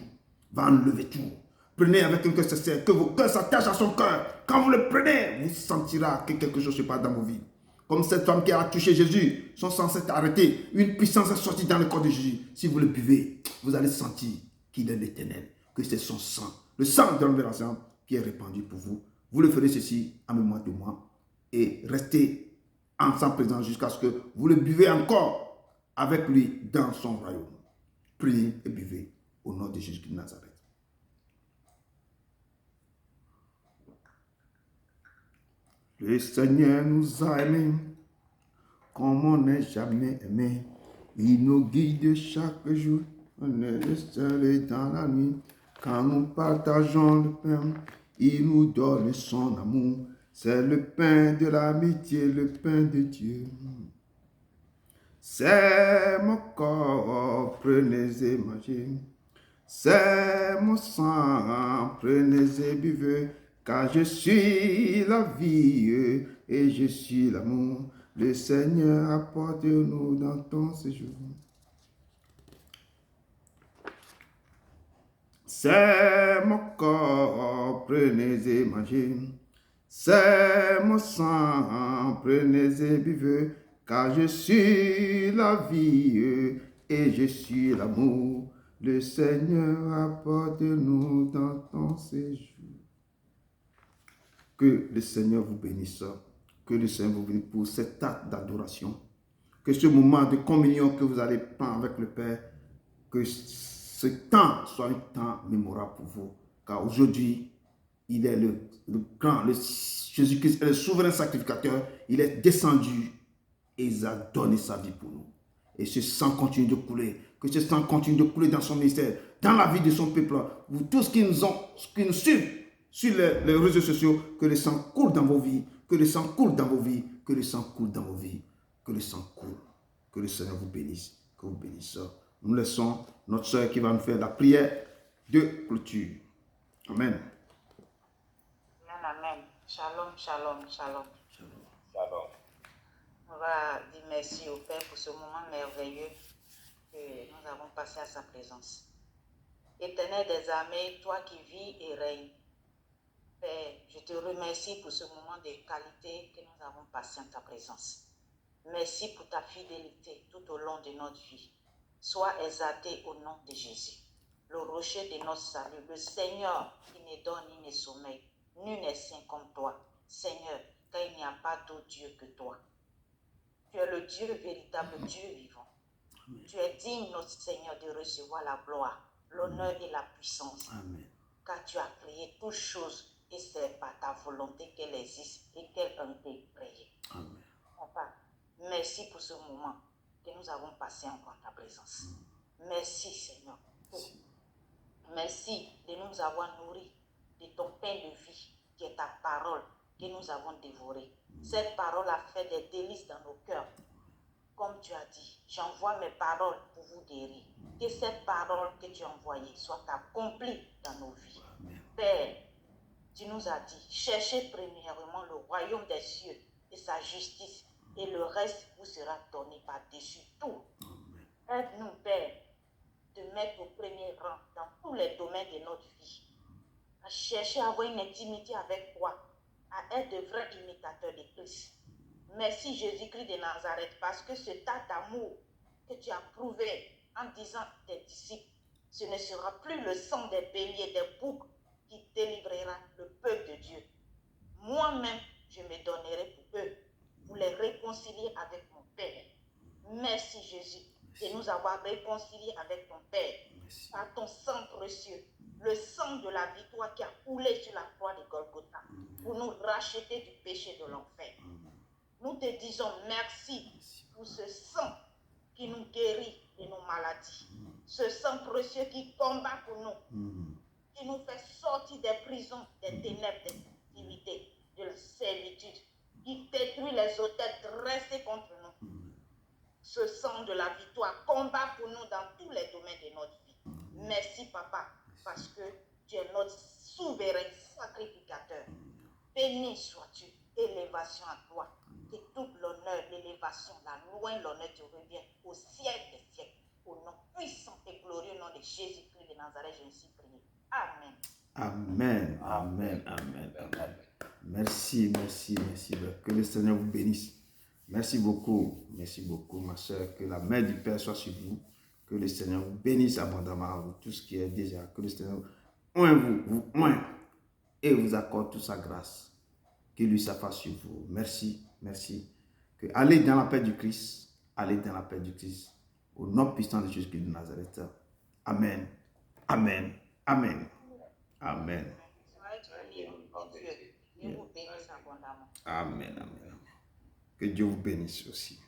va enlever tout. Prenez avec un cœur sincère, que vos cœurs s'attachent à son cœur. Quand vous le prenez, vous sentirez que quelque chose se passe dans vos vies. Comme cette femme qui a touché Jésus, son sang s'est arrêté, une puissance est sortie dans le corps de Jésus. Si vous le buvez, vous allez sentir qu'il est l'Éternel, que c'est son sang. Le sang de la nouvelle alliance qui est répandu pour vous. Vous le ferez ceci en mémoire de moi. Et restez ensemble présents jusqu'à ce que vous le buvez encore avec lui dans son royaume. Priez et buvez au nom de Jésus de Nazareth. Le Seigneur nous a aimés comme on n'est jamais aimé. Il nous guide chaque jour. On est le seul dans la nuit. Quand nous partageons le pain, il nous donne son amour. C'est le pain de l'amitié, le pain de Dieu. C'est mon corps, prenez et mangez. C'est mon sang, prenez et buvez. Car je suis la vie et je suis l'amour. Le Seigneur apporte-nous dans ton séjour. C'est mon corps, prenez et mangez. C'est mon sang, prenez et buvez, car je suis la vie et je suis l'amour. Le Seigneur apporte-nous dans ton séjour. Que le Seigneur vous bénisse, que le Seigneur vous bénisse pour cet acte d'adoration, que ce moment de communion que vous allez prendre avec le Père, que ce temps soit un temps mémorable pour vous, car aujourd'hui, il est le grand, Jésus-Christ est le souverain sacrificateur, il est descendu et il a donné sa vie pour nous. Et ce sang continue de couler, que ce sang continue de couler dans son ministère, dans la vie de son peuple, vous tous qui nous suivent sur les réseaux sociaux, que le sang coule dans vos vies, que le sang coule dans vos vies, que le sang coule dans vos vies, que le sang coule, que le Seigneur vous bénisse, que vous bénisse. Nous laissons notre soeur qui va nous faire la prière de clôture. Amen. Amen. Shalom, shalom, shalom. Shalom. On va dire merci au Père pour ce moment merveilleux que nous avons passé à sa présence. Éternel des armées, toi qui vis et règnes, Père, je te remercie pour ce moment de qualité que nous avons passé en ta présence. Merci pour ta fidélité tout au long de notre vie. Sois exalté au nom de Jésus, le rocher de notre salut, le Seigneur qui ne dort ni ne sommeille. Nul n'est saint comme toi, Seigneur, car il n'y a pas d'autre Dieu que toi. Tu es le Dieu véritable, Dieu vivant. Tu es digne, notre Seigneur, de recevoir la gloire, l'honneur et la puissance. Amen. Car tu as créé toutes choses et c'est par ta volonté qu'elles existent et qu'elles ont été créées. Amen. Papa, merci pour ce moment que nous avons passé encore en ta présence. Merci, Seigneur. Merci de nous avoir nourris de ton pain de vie, qui est ta parole que nous avons dévorée. Cette parole a fait des délices dans nos cœurs. Comme tu as dit, j'envoie mes paroles pour vous guérir. Que cette parole que tu as envoyée soit accomplie dans nos vies. Père, tu nous as dit, cherchez premièrement le royaume des cieux et sa justice, et le reste vous sera donné par-dessus tout. Aide-nous, Père, de mettre au premier rang dans tous les domaines de notre vie, à chercher à avoir une intimité avec toi, à être de vrais imitateurs de Christ. Merci Jésus-Christ de Nazareth, parce que ce tas d'amour que tu as prouvé en disant à tes disciples, ce ne sera plus le sang des béliers, des boucs qui délivrera le peuple de Dieu. Moi-même, je me donnerai pour eux, pour les réconcilier avec mon Père. Merci Jésus de nous avoir réconciliés avec ton Père par ton sang précieux, le sang de la victoire qui a coulé sur la croix de Golgotha pour nous racheter du péché de l'enfer. Nous te disons merci pour ce sang qui nous guérit de nos maladies, ce sang précieux qui combat pour nous, qui nous fait sortir des prisons, des ténèbres, des captivités, de la servitude, qui détruit les autels dressés contre nous. Ce sang de la victoire combat pour nous dans tous les domaines de notre vie. Merci, Papa, parce que tu es notre souverain sacrificateur. Béni sois-tu, élévation à toi. Que toute l'honneur, l'élévation, la louange, l'honneur te revient au siècle des siècles. Au nom puissant et glorieux nom de Jésus-Christ de Nazareth, je me suis prié. Amen. Amen. Amen. Amen. Amen. Merci, merci, merci. Que le Seigneur vous bénisse. Merci beaucoup, ma soeur. Que la main du Père soit sur vous. Que le Seigneur vous bénisse abondamment, vous, tout ce qui est déjà. Que le Seigneur vous oint et vous accorde toute sa grâce. Que lui sa face sur vous. Merci, merci. Que allez dans la paix du Christ. Allez dans la paix du Christ. Au nom puissant de Jésus-Christ de Nazareth. Amen. Amen. Amen. Amen. Amen. Amen. Que Dieu vous bénisse aussi.